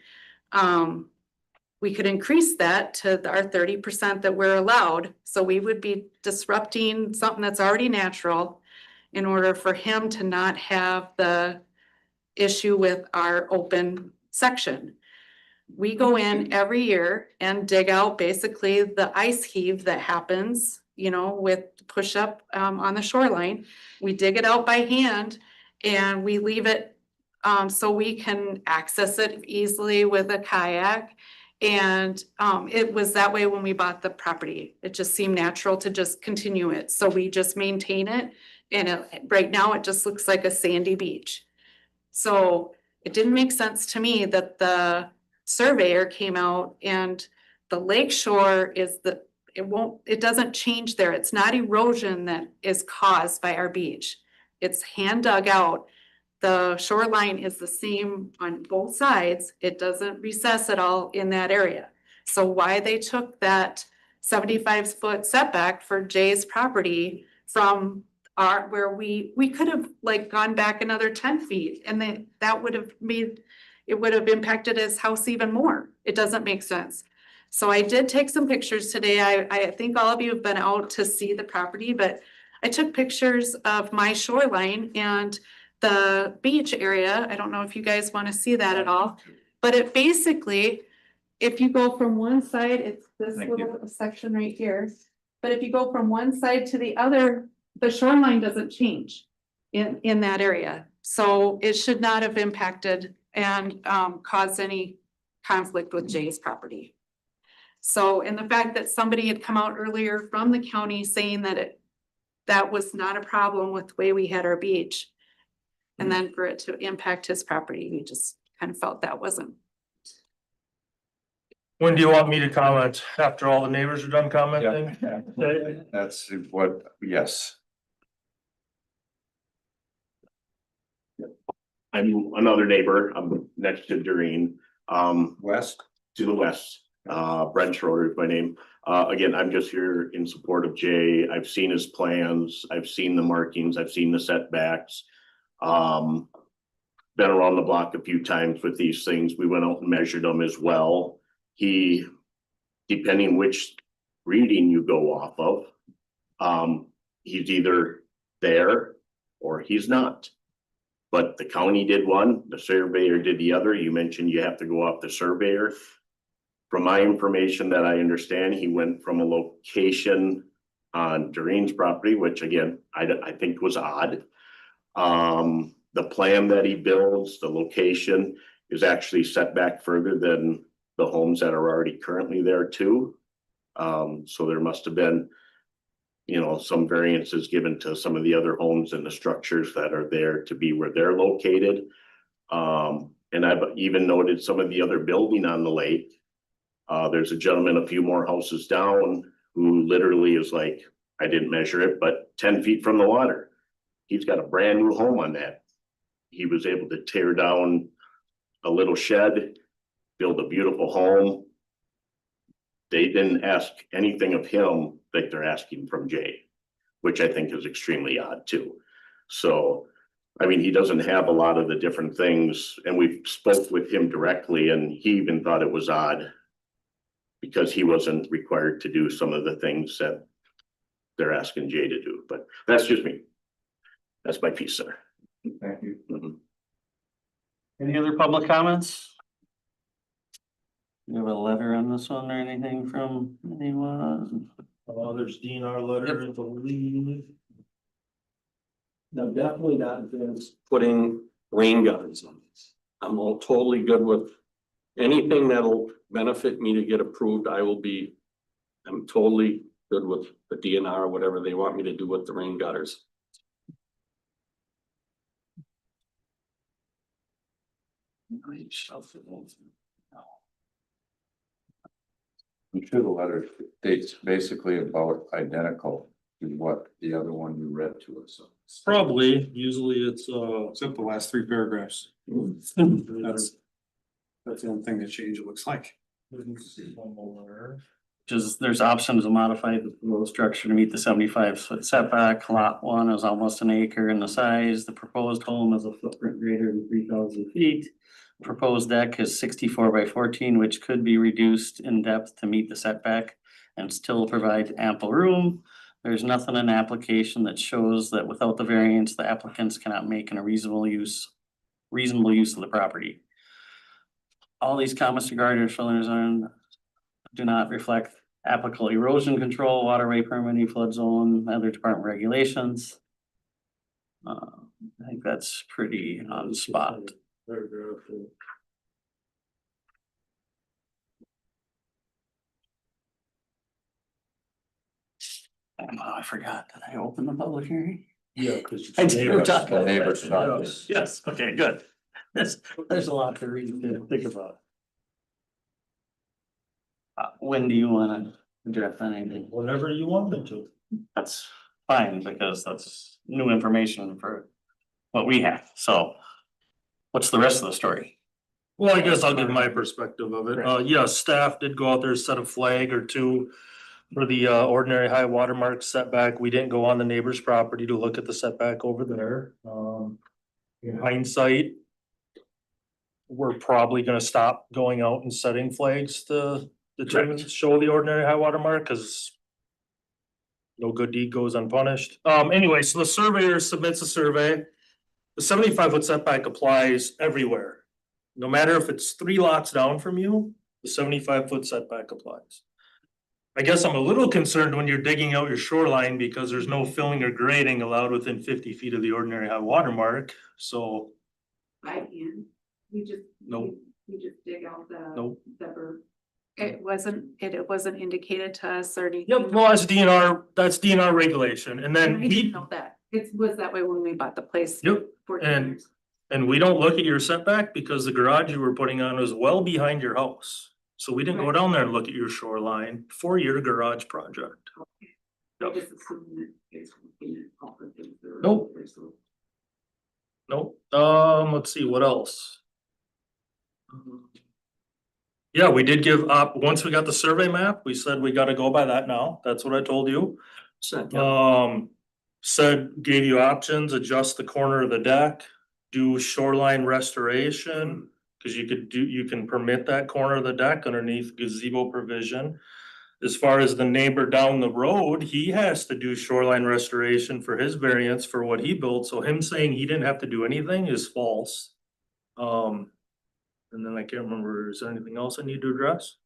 We could increase that to our 30% that we're allowed. So we would be disrupting something that's already natural in order for him to not have the issue with our open section. We go in every year and dig out basically the ice heave that happens, with push up on the shoreline. We dig it out by hand and we leave it so we can access it easily with a kayak. And it was that way when we bought the property. It just seemed natural to just continue it. So we just maintain it. And right now it just looks like a sandy beach. So it didn't make sense to me that the surveyor came out and the lake shore it doesn't change there. It's not erosion that is caused by our beach. It's hand dug out. The shoreline is the same on both sides. It doesn't recess at all in that area. So why they took that 75-foot setback for Jay's property from where we could have gone back another 10 feet, and that would have impacted his house even more. It doesn't make sense. So I did take some pictures today. I think all of you have been out to see the property, but I took pictures of my shoreline and the beach area. I don't know if you guys want to see that at all, but it basically, if you go from one side, it's this little section right here. But if you go from one side to the other, the shoreline doesn't change in that area. So it should not have impacted and caused any conflict with Jay's property. So, and the fact that somebody had come out earlier from the county saying that was not a problem with the way we had our beach. And then for it to impact his property, we just kind of felt that wasn't. When do you want me to comment? After all the neighbors are done commenting? That's yes. I'm another neighbor. I'm next to Doreen, West? to the west. Brent Schroeder is my name. Again, I'm just here in support of Jay. I've seen his plans. I've seen the markings. I've seen the setbacks. Been around the block a few times with these things. We went out and measured them as well. Depending which reading you go off of, he's either there or he's not. But the county did one, the surveyor did the other. You mentioned you have to go off the surveyor. From my information that I understand, he went from a location on Doreen's property, which again, I think was odd. The plan that he builds, the location is actually set back further than the homes that are already currently there too. So there must have been, some variances given to some of the other homes and the structures that are there to be where they're located. And I've even noted some of the other building on the lake. There's a gentleman a few more houses down who literally is like, I didn't measure it, but 10 feet from the water. He's got a brand new home on that. He was able to tear down a little shed, build a beautiful home. They didn't ask anything of him like they're asking from Jay, which I think is extremely odd too. So, I mean, he doesn't have a lot of the different things, and we spoke with him directly, and he even thought it was odd because he wasn't required to do some of the things that they're asking Jay to do, but that's just me. That's my piece there. Thank you. Mhm. Any other public comments? You have a letter on this one or anything from anyone? There's DNR letter, I believe. No, definitely not against putting rain gutters on this. I'm all totally good with anything that'll benefit me to get approved. I'm totally good with the DNR or whatever they want me to do with the rain gutters. I'm sure the letter states basically about identical to what the other one you read to us. Probably, usually it's, Except the last three paragraphs. that's. That's the only thing that changed, it looks like. Just, there's options to modify the road structure to meet the 75-foot setback. Lot 1 is almost an acre in the size. The proposed home is a footprint greater than 3,000 feet. Proposed deck is 64 by 14, which could be reduced in depth to meet the setback and still provide ample room. There's nothing in the application that shows that without the variance, the applicants cannot make a reasonable use of the property. All these comments regarding shoreline zone do not reflect applicable erosion control, waterway permitting, flood zone, other department regulations. I think that's pretty on spot. I forgot, did I open the public hearing? Yeah, cause. I did, we're talking The about neighbors that. talking. Yes, okay, good. There's a lot to read and think about. When do you wanna address anything? Whenever you want them to. That's fine, because that's new information for what we have, so. What's the rest of the story? Well, I guess I'll give my perspective of it. Yes, staff did go out there, set a flag or two for the ordinary high water mark setback. We didn't go on the neighbor's property to look at the setback over there. In hindsight, we're probably gonna stop going out and setting flags to determine, show the ordinary high water mark, cause no good deed goes unpunished. Anyway, so the surveyor submits a survey. The 75-foot setback applies everywhere. No matter if it's 3 lots down from you, the 75-foot setback applies. I guess I'm a little concerned when you're digging out your shoreline because there's no filling or grading allowed within 50 feet of the ordinary high water mark, so. I can, we just. Nope. We just dig out the. Nope. It wasn't indicated to us or anything. Yep, well, that's DNR regulation, and I then didn't know that. It was that way when we bought the place. Yep, 14 and- years. And we don't look at your setback because the garage you were putting on was well behind your house. So we didn't go Right. down there and look at your shoreline for your garage project. I just assumed that it's looking at all the things that are Nope. there, so. Nope, let's see, what else? Yeah, we did give up, once we got the survey map, we said we gotta go by that now, that's what I told you. Said, gave you options, adjust the corner of the deck, do shoreline restoration. Cause you can permit that corner of the deck underneath gazebo provision. As far as the neighbor down the road, he has to do shoreline restoration for his variance for what he built, so him saying he didn't have to do anything is false. And then I can't remember, is there anything else I need to address?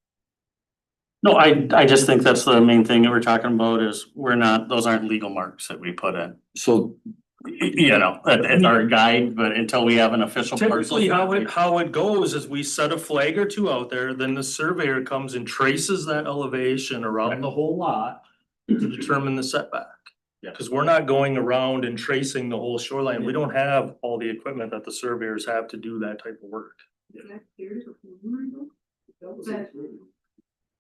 No, I just think that's the main thing that we're talking about is those aren't legal marks that we put in. So You know, that's our guide, but until we have an official. Typically, how it goes is we set a flag or two out there, then the surveyor comes and traces that elevation around the whole lot to determine the setback. Yeah. Cause we're not going around and tracing the whole shoreline. We don't have all the equipment that the surveyors have to do that type of work.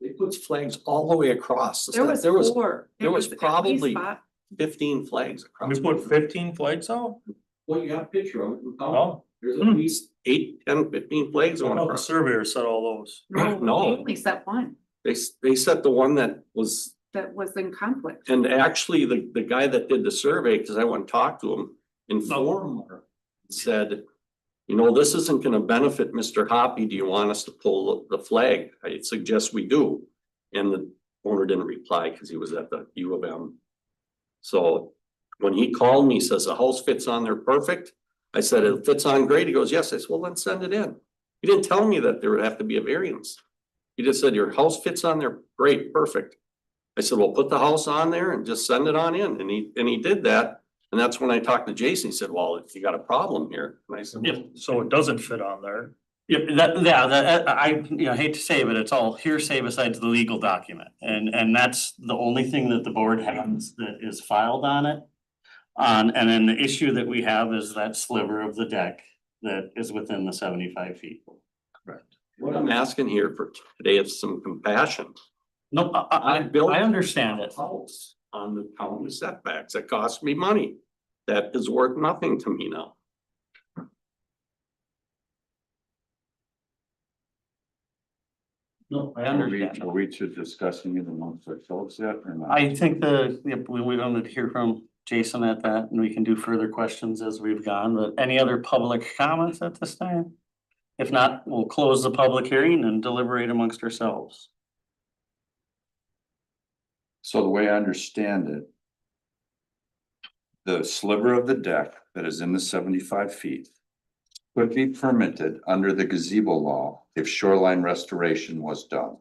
They put flags all the way across. the There stuff. was four. there It was at least probably- 5. 15 flags across. We put 15 flags out? Well, you got a picture of it. Oh, There's at least 8, 10, 15 flags I going thought the across. surveyor said all those. No, No. we only set one They set the one that was, that was in conflict. and actually the guy that did the survey, because I went and talked to him, informed her, said, you know, this isn't gonna benefit Mr. Hoppy. Do you want us to pull the flag? I suggest we do. And the owner didn't reply because he was at the U of M So when he called me, he says the house fits on there perfect. I said, it fits on great. He goes, yes. I said, well, then send it in. He didn't tell me that there would have to be a variance. He just said, your house fits on there, great, perfect. I said, well, put the house on there and just send it on in. And he did that. And that's when I talked to Jason. He said, well, you got a problem here. And I said, Yep. So it doesn't fit on there. Yep, I hate to say, but it's all hearsay besides the legal document, and that's the only thing that the board has that is filed on it. And then the issue that we have is that sliver of the deck that is within the 75 feet. Correct. what I'm asking here for today is some compassion. No, I understand it. House on the county setbacks. It cost me money. That is worth nothing to me now. No, I Are we, understand. are we to discussing it amongst ourselves yet or not? I think we wanted to hear from Jason at that, and we can do further questions as we've gone, but any other public comments at this time? If not, we'll close the public hearing and deliberate amongst ourselves. So the way I understand it, the sliver of the deck that is in the 75 feet could be permitted under the gazebo law if shoreline restoration was done.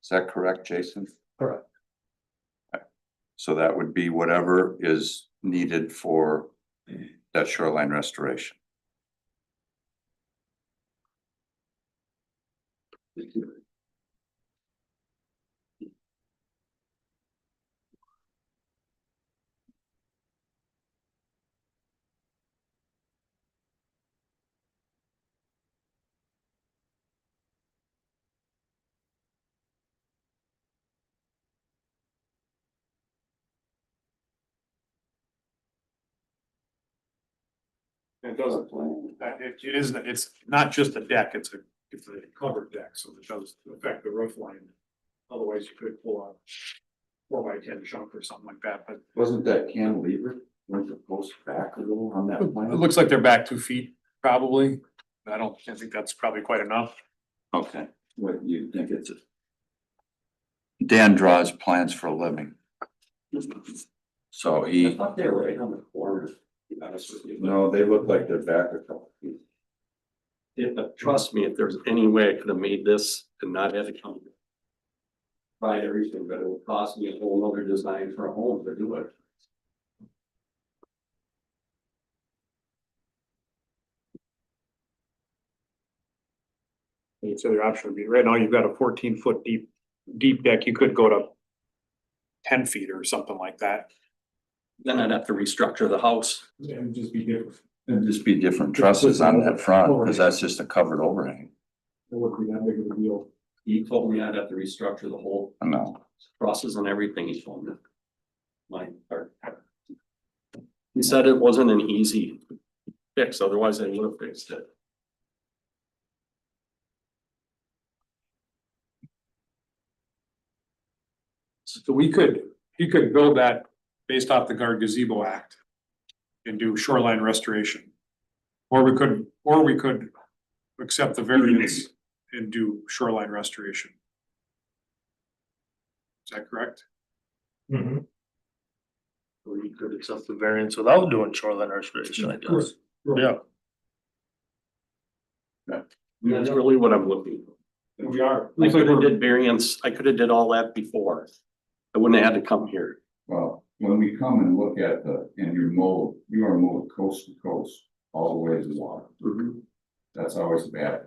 Is that correct, Jason? Correct. Okay. So that would be whatever is needed for that shoreline restoration. It doesn't, it isn't, it's not just a deck, it's a covered deck, so it does affect the roof line. Otherwise, you could pull a 4x10 chunk or something like that, but Wasn't that cantilever? Went the post back a little on that it plan? looks like they're back 2 feet, probably. I think that's probably quite enough. Okay, what you think it's a? Dan draws plans for a living. So I he, thought they were right on the corner, to be honest with you. no, they look like they're back a couple feet. Trust me, if there's any way I could have made this and not had to come. Buy everything, but it would cost me a whole other design for a home to do it. It's the other option would be, right now you've got a 14-foot deep deck, you could go to 10 feet or something like that. Then I'd have to restructure the house. It would just be different. It'd just be different trusses on that front, because that's just a covered overhang. It wouldn't be that big of a deal. He told me I'd have to restructure the whole No, crosses and everything, he told me. My part. He said it wasn't an easy fix, otherwise I would have fixed it. So he could build that based off the Guard Gazebo Act. And do shoreline restoration. Or we could accept the variance and do shoreline restoration. Is that correct? Or you could accept the variance without doing shoreline restoration, I guess. Yeah. That's really what I'm looking for. We are. I could have did variance, I could have did all that before. I wouldn't have had to come here. well, when we come and look at and you are mowed coast to coast, all the way to the water. That's always bad.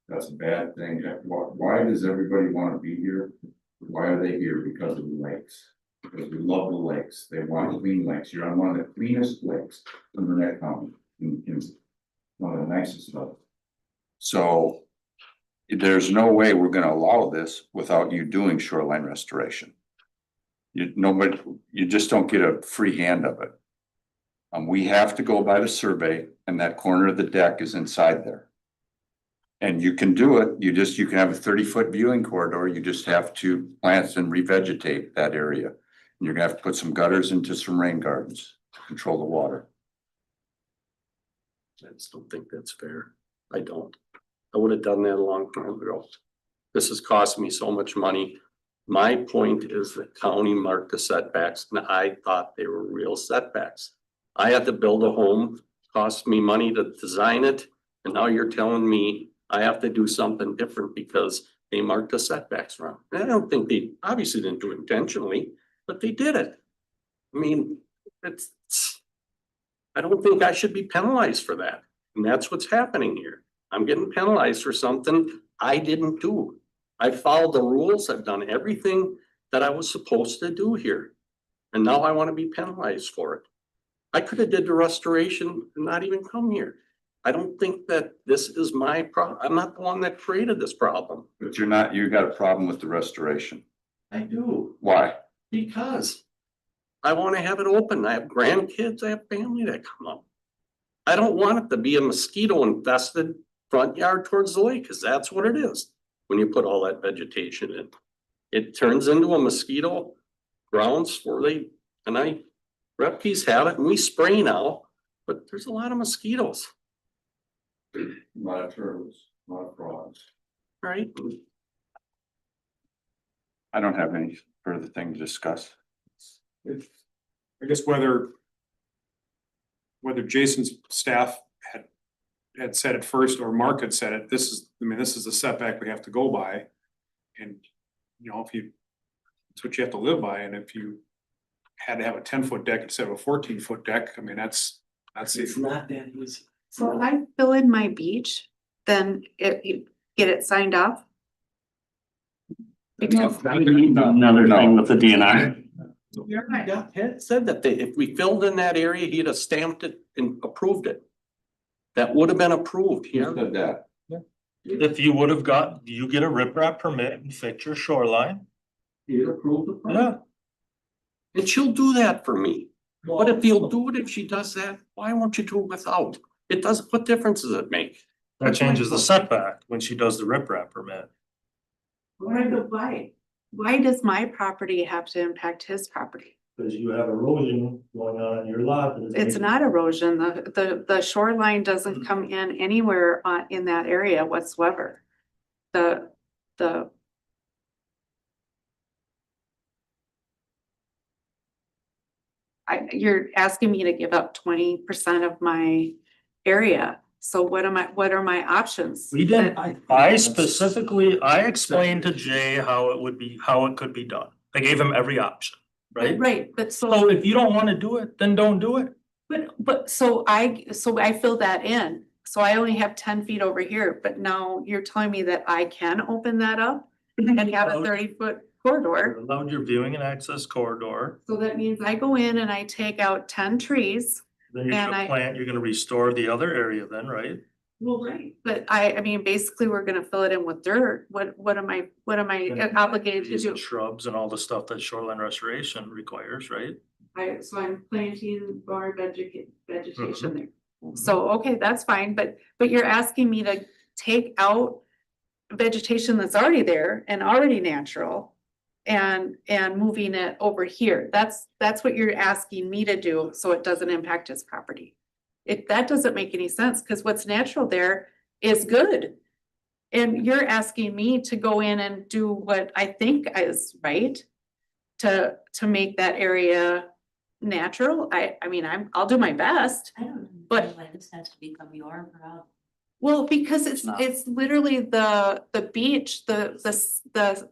That's a bad thing. Why does everybody want to be here? Why are they here? Because of the lakes. Because we love the lakes. They want clean lakes. You're on one of the cleanest lakes in Burnett County, in one of the nicest of them. So there's no way we're gonna allow this without you doing shoreline restoration. You just don't get a free hand of it. We have to go by the survey, and that corner of the deck is inside there. And you can do it, you can have a 30-foot viewing corridor, you just have to plant and revegetate that area. And you're gonna have to put some gutters into some rain gardens to control the water. I just don't think that's fair. I don't. I would have done that a long time ago. This has cost me so much money. My point is the county marked the setbacks and I thought they were real setbacks. I had to build a home, cost me money to design it, and now you're telling me I have to do something different because they marked the setbacks wrong. And I don't think they obviously didn't do it intentionally, but they did it. I mean, I don't think I should be penalized for that. And that's what's happening here. I'm getting penalized for something I didn't do. I followed the rules. I've done everything that I was supposed to do here. And now I want to be penalized for it. I could have did the restoration and not even come here. I don't think that this is my problem. I'm not the one that created this problem. But you're not, you got a problem with the restoration. I do, Why? because I want to have it open. I have grandkids, I have family that come up. I don't want it to be a mosquito infested front yard towards the lake, because that's what it is. When you put all that vegetation in, it turns into a mosquito grounds where repties have it and we spray now, but there's a lot of mosquitoes, A lot of turtles, a lot of frogs. right? I don't have any further thing to discuss. I guess whether Jason's staff had said it first or Mark had said it, this is the setback we have to go by. And, you know, it's what you have to live by, and if you had to have a 10-foot deck instead of a 14-foot deck, I mean, that's It's not that easy. So if I fill in my beach, then you get it signed off? Because Another thing with the DNR. Ted said that if we filled in that area, he'd have stamped it and approved it. That would have been approved Who here. said that? If you would have you get a riprap permit and fix your shoreline. He'd approved the Yeah. project. And she'll do that for me. But if you'll do it, if she does that, why won't you do it without? It doesn't, what difference does it make? That changes the setback when she does the riprap permit. Why does my property have to impact his property? Cause you have erosion going on in your lot. It's not erosion. The shoreline doesn't come in anywhere in that area whatsoever. You're asking me to give up 20% of my area. So what are my options? We didn't, I specifically, I explained to Jay how it could be done. I gave him every option, right? Right, but So if you don't wanna do it, then don't do it. But so I fill that in, so I only have 10 feet over here, but now you're telling me that I can open that up and have a 30-foot corridor. Allowed your viewing and access corridor, So that means I go in and I take out 10 trees. then you're And you're gonna restore the other area then, right? Well, right. But I mean, basically, we're gonna fill it in with dirt. What am I obligated to Trees do? and Shrubs and all the stuff that shoreline restoration requires, right? So I'm planting more vegetation Mm-hmm. there. So, okay, that's fine, but you're asking me to take out vegetation that's already there and already natural and moving it over here. That's what you're asking me to do, so it doesn't impact his property. That doesn't make any sense, because what's natural there is good. And you're asking me to go in and do what I think is right to make that area natural. I mean, I'll do my best. I don't know But- why this has to become your problem. Well, because it's not. literally the beach,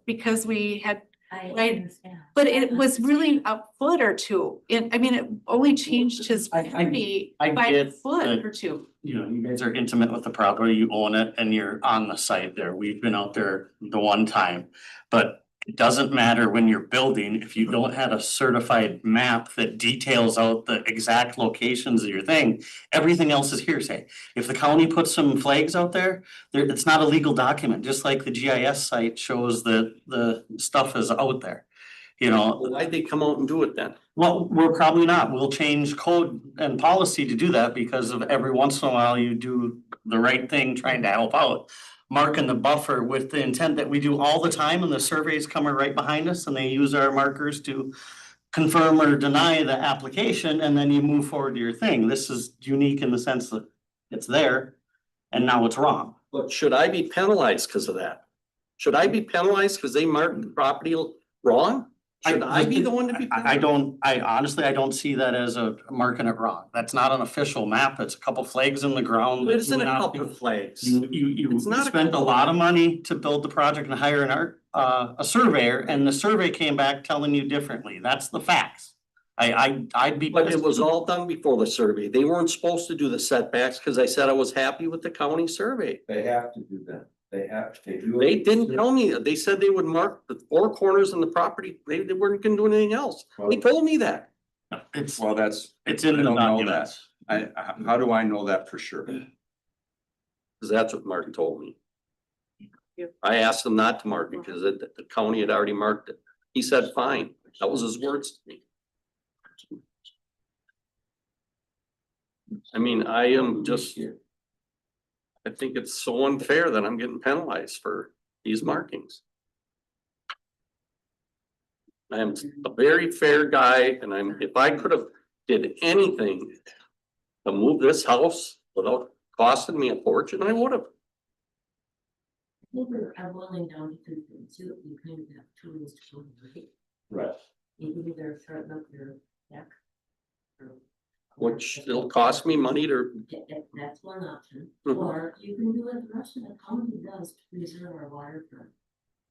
because we had, I Right. understand. but it was really a foot or two. I mean, it only changed his I- property I by a get foot that. or two. You know, you guys are intimate with the property, you own it, and you're on the site there. We've been out there the one time. But it doesn't matter when you're building, if you don't have a certified map that details out the exact locations of your thing, everything else is hearsay. If the county puts some flags out there, it's not a legal document, just like the GIS site shows that the stuff is out there. You know, Why'd they come out and do it then? well, we're probably not. We'll change code and policy to do that because of every once in a while you do the right thing trying to help out. Marking the buffer with the intent that we do all the time and the surveys coming right behind us and they use our markers to confirm or deny the application and then you move forward to your thing. This is unique in the sense that it's there and now it's wrong. But should I be penalized because of that? Should I be penalized because they marked the property wrong? Should I be the one to be? I honestly, I don't see that as a marking it wrong. That's not an official map. It's a couple flags in the ground. It isn't a Not- couple of flags. You It's not a spent a couple. lot of money to build the project and hire a surveyor, and the survey came back telling you differently. That's the facts. I'd be. But it was all done before the survey. They weren't supposed to do the setbacks because I said I was happy with the county survey. They have to do that. They have to. They didn't tell me. They said they would mark the four corners in the property. They weren't gonna do anything else. They told me that. It's, Well, that's, it's in I the don't know documents. how do I know that for sure? Cause that's what Mark told me. I asked him not to mark it because the county had already marked it. He said, fine. That was his words to me. I mean, I am just. I think it's so unfair that I'm getting penalized for these markings. I am a very fair guy and if I could have did anything to move this house without costing me a fortune, I would have. I'm willing down to two things, you kind of have tools to go with it. Right. You can either shorten up your deck. or- Which it'll cost me money to, That's one option, Mhm. or you can do what the rest of the county does to preserve our waterfront.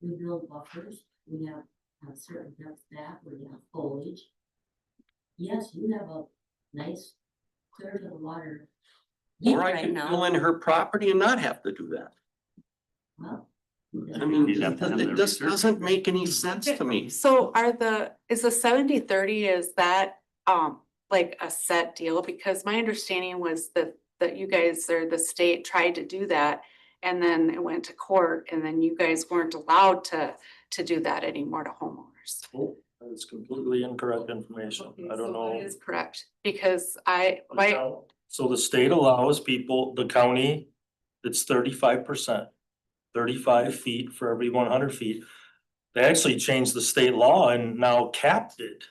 We build buffers, we have a certain depth back, we have foliage. Yes, you have a nice clear to the water. or I right can now. fill in her property and not have to do that. Well, I mean, You'd have to have it the just research. doesn't make any sense to me. So is the 70-30, is that like a set deal? Because my understanding was that you guys or the state tried to do that. And then it went to court and then you guys weren't allowed to do that anymore to homeowners. Oh, that's completely incorrect information. I don't know. That is correct, because So the state allows people, the county, it's 35%. 35 feet for every 100 feet. They actually changed the state law and now capped it.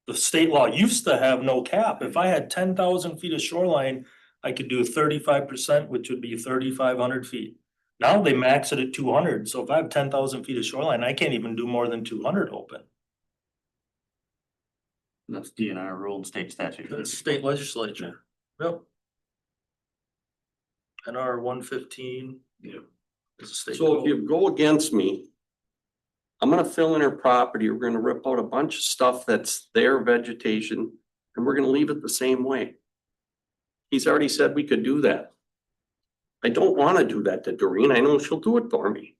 The state law used to have no cap. If I had 10,000 feet of shoreline, I could do 35%, which would be 3,500 feet. Now they max it at 200, so if I have 10,000 feet of shoreline, I can't even do more than 200 open. That's DNR ruled state statute. That's state legislature. Yep. NR 115. Yeah. Is a state So if code. you go against me, I'm gonna fill in her property, we're gonna rip out a bunch of stuff that's their vegetation, and we're gonna leave it the same way. He's already said we could do that. I don't wanna do that to Doreen, I know she'll do it for me.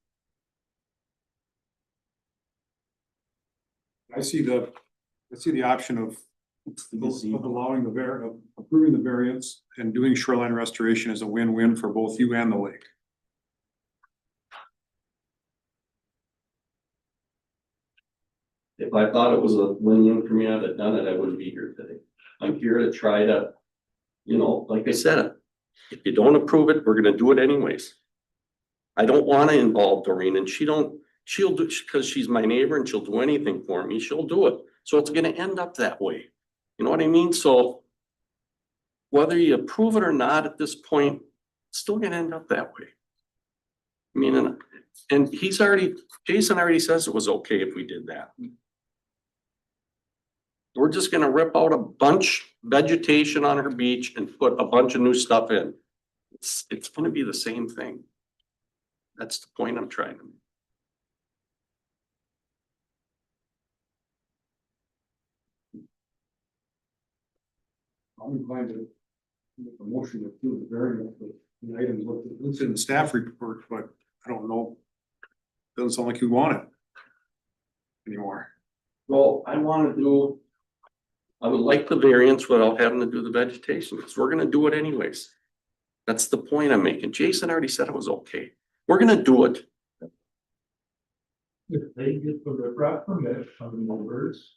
I see the option of allowing of approving the variance and doing shoreline restoration as a win-win for both you and the lake. If I thought it was a win-win for me, I'd have done it, I wouldn't be here today. I'm here to try to, like I said, if you don't approve it, we're gonna do it anyways. I don't wanna involve Doreen and she'll do, cause she's my neighbor and she'll do anything for me, she'll do it. So it's gonna end up that way. You know what I mean? So whether you approve it or not at this point, it's still gonna end up that way. I mean, and Jason already says it was okay if we did that. We're just gonna rip out a bunch vegetation on her beach and put a bunch of new stuff in. It's gonna be the same thing. That's the point I'm trying to make. I'm inclined to make a motion to approve the variance, but the items It's in the staff report, but I don't know. Doesn't sound like you want it anymore. Well, I would like the variance without having to do the vegetation, because we're gonna do it anyways. That's the point I'm making. Jason already said it was okay. We're gonna do it. If they get the riprap permit from the numbers,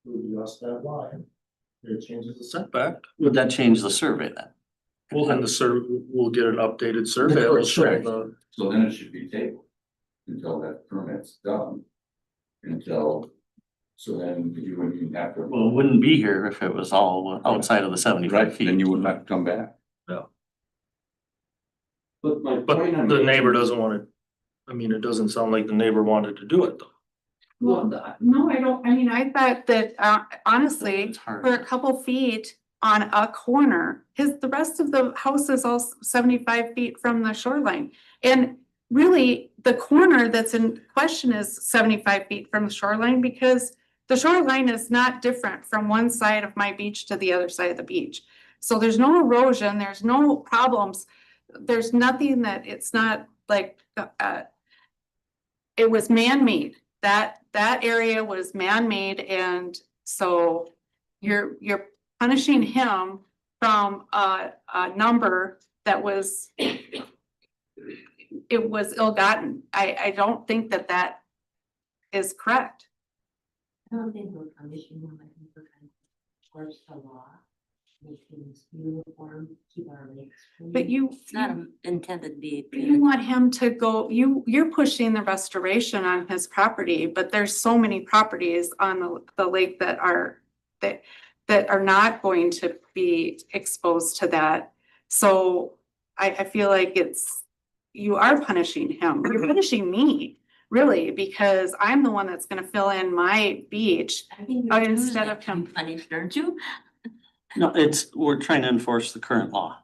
to adjust that line, it changes the Setback. Would that change the survey then? Well, then we'll get an updated survey. It'll show Correct. the- So then it should be tabled until that permit's done. So then you wouldn't even have to. Well, it wouldn't be here if it was all outside of the 75 feet. Then you wouldn't have to come back. But my But point I'm the making- neighbor doesn't want it. I mean, it doesn't sound like the neighbor wanted to do it though. Well, no, I don't, I mean, I thought that, honestly, It's hard. for a couple feet on a corner, the rest of the house is all 75 feet from the shoreline. And really, the corner that's in question is 75 feet from the shoreline because the shoreline is not different from one side of my beach to the other side of the beach. So there's no erosion, there's no problems, there's nothing that, it's not like, it was man-made. That area was man-made, and so you're punishing him from a number that was, it was ill-gotten. I don't think that is correct. I don't think we're punishing them, I think we're kind of enforce the law, make things uniform, keep our lakes clean. But It's not intended to be. you want him to go, you're pushing the restoration on his property, but there's so many properties on the lake that are not going to be exposed to that. So I feel like you are punishing him, you're punishing me, really, because I'm the one that's gonna fill in my beach. I think Instead of him. punished, aren't you? No, we're trying to enforce the current law.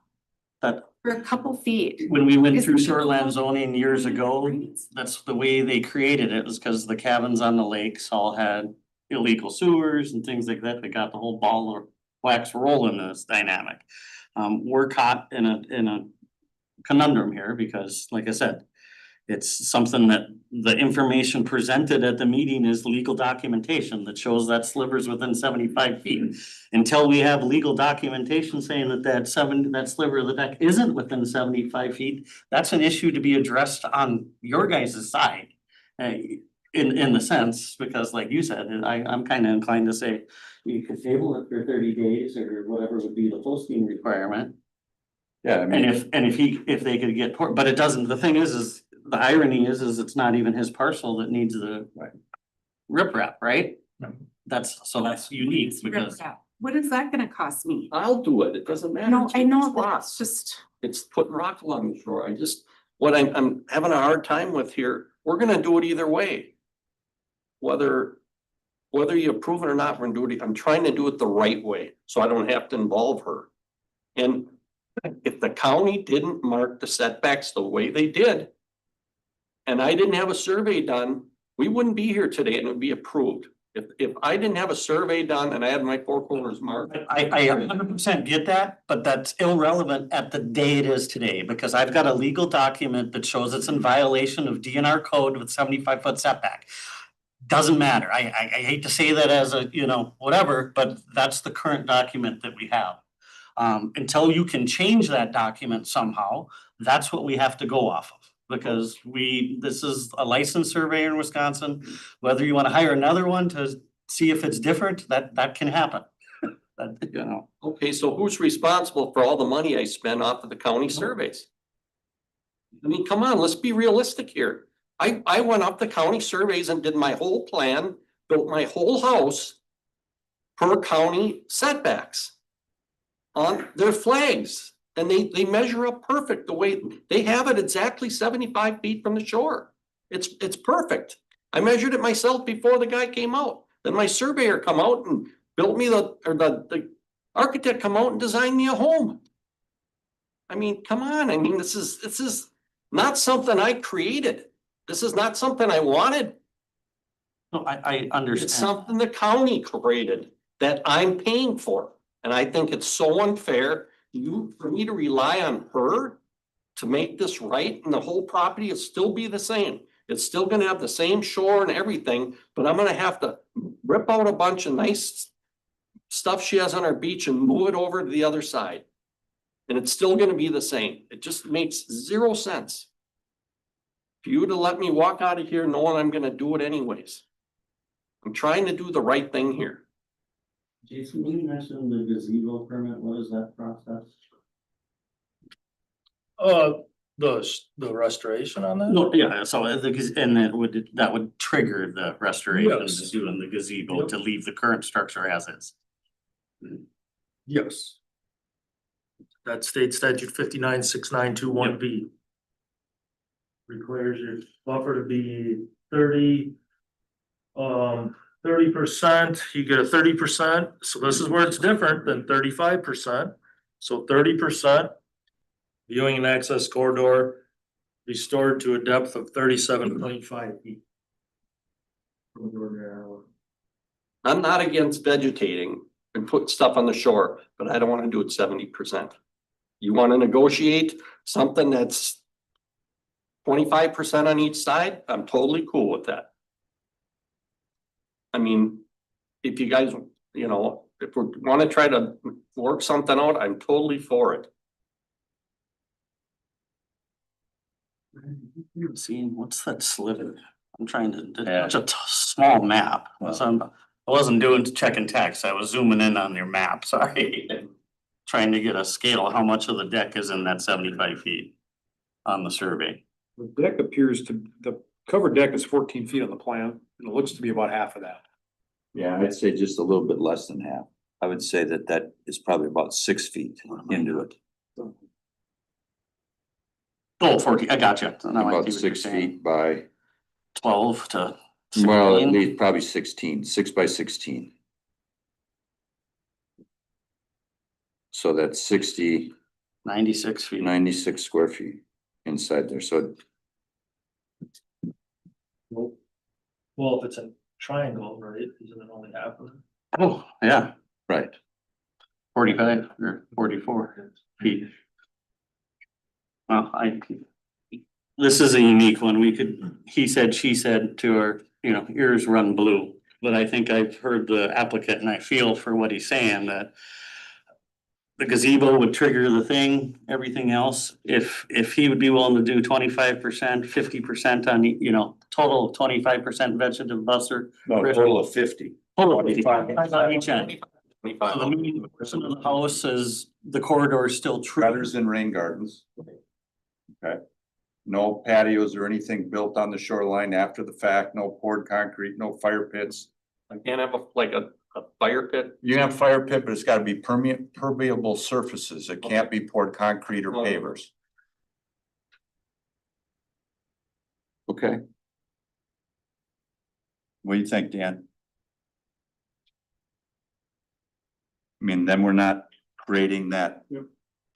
That, For a couple feet. when we went through Isn't it- shoreline zoning years ago, that's the way they created it, was because the cabins on the lakes all had illegal sewers and things like that. They got the whole ball of wax rolling in this dynamic. We're caught in a conundrum here because, like I said, it's something that the information presented at the meeting is legal documentation that shows that sliver's within 75 feet. Until we have legal documentation saying that sliver of the deck isn't within 75 feet, that's an issue to be addressed on your guys' side. In the sense, because like you said, and I'm kind of inclined to say you could table it for 30 days or whatever would be the posting requirement. Yeah, I mean, If they could get, but it doesn't, the thing is the irony is it's not even his parcel that needs the riprap, right? That's unique because. What is that gonna cost me? I'll do it. It doesn't matter. No, I know, It's but rock. it's just, It's putting rock along the shore. What I'm having a hard time with here, we're gonna do it either way. Whether you approve it or not, we're gonna do it. I'm trying to do it the right way, so I don't have to involve her. And if the county didn't mark the setbacks the way they did, and I didn't have a survey done, we wouldn't be here today and it would be approved. If I didn't have a survey done and I had my four corners marked. I 100% get that, but that's irrelevant at the day it is today, because I've got a legal document that shows it's in violation of DNR code with 75-foot setback. Doesn't matter. I hate to say that as a, whatever, but that's the current document that we have. Until you can change that document somehow, that's what we have to go off of. Because this is a licensed surveyor in Wisconsin, whether you wanna hire another one to see if it's different, that can happen. Okay, so who's responsible for all the money I spend off of the county surveys? I mean, come on, let's be realistic here. I went up the county surveys and did my whole plan, built my whole house per county setbacks on their flags. And they measure up perfect the way they have it exactly 75 feet from the shore. It's perfect. I measured it myself before the guy came out. Then my surveyor come out and built me the architect come out and designed me a home. I mean, come on. I mean, this is not something I created. This is not something I wanted. No, I understand. It's something the county created that I'm paying for. And I think it's so unfair for me to rely on her to make this right, and the whole property will still be the same. It's still gonna have the same shore and everything, but I'm gonna have to rip out a bunch of nice stuff she has on our beach and move it over to the other side. And it's still gonna be the same. It just makes 0 sense. For you to let me walk out of here knowing I'm gonna do it anyways. I'm trying to do the right thing here. Jason, you mentioned the gazebo permit, what is that process? The restoration on that? No, yeah, so that would trigger the restoration Yes. to doing the gazebo to leave the current structure as is. Yes. That state statute 596921B. Requires your buffer to be 30. 30%, you get a 30%, so this is where it's different than 35%. So 30%. Viewing and access corridor restored to a depth of 37.5 feet. I'm not against vegetating and put stuff on the shore, but I don't wanna do it 70%. You wanna negotiate something that's 25% on each side, I'm totally cool with that. I mean, if you guys, you know, if we wanna try to work something out, I'm totally for it. Seeing, what's that sliver? I'm trying to, it's such a small map. I wasn't doing checking text. I was zooming in on your map, sorry. Trying to get a scale of how much of the deck is in that 75 feet on the survey. The deck appears to, the covered deck is 14 feet on the plan, and it looks to be about half of that. Yeah, I'd say just a little bit less than half. I would say that that is probably about 6 feet into it. Oh, 40, I got you. About 6 feet by, 12 to well, at 16. least probably 16, 6 by 16. So that's 60, 96 feet. 96 square feet inside there, so Well, if it's a triangle, right, isn't it only half of it? Oh, yeah, right. 45 or 44 feet. Well, this is a unique one. We could, he said, she said to our, ears run blue. But I think I've heard the applicant and I feel for what he's saying that the gazebo would trigger the thing, everything else. If he would be willing to do 25%, 50% on, total of 25% vegetative buffer. No, a total of 50. Total of 55 on each end. So the main person of the house is the corridor is still true. Gutters and rain gardens. Okay. No patios or anything built on the shoreline after the fact, no poured concrete, no fire pits. I can't have a fire pit. You can have fire pit, but it's gotta be permeable surfaces. It can't be poured concrete or pavers. Okay. What do you think, Dan? I mean, then we're not creating that, Yep.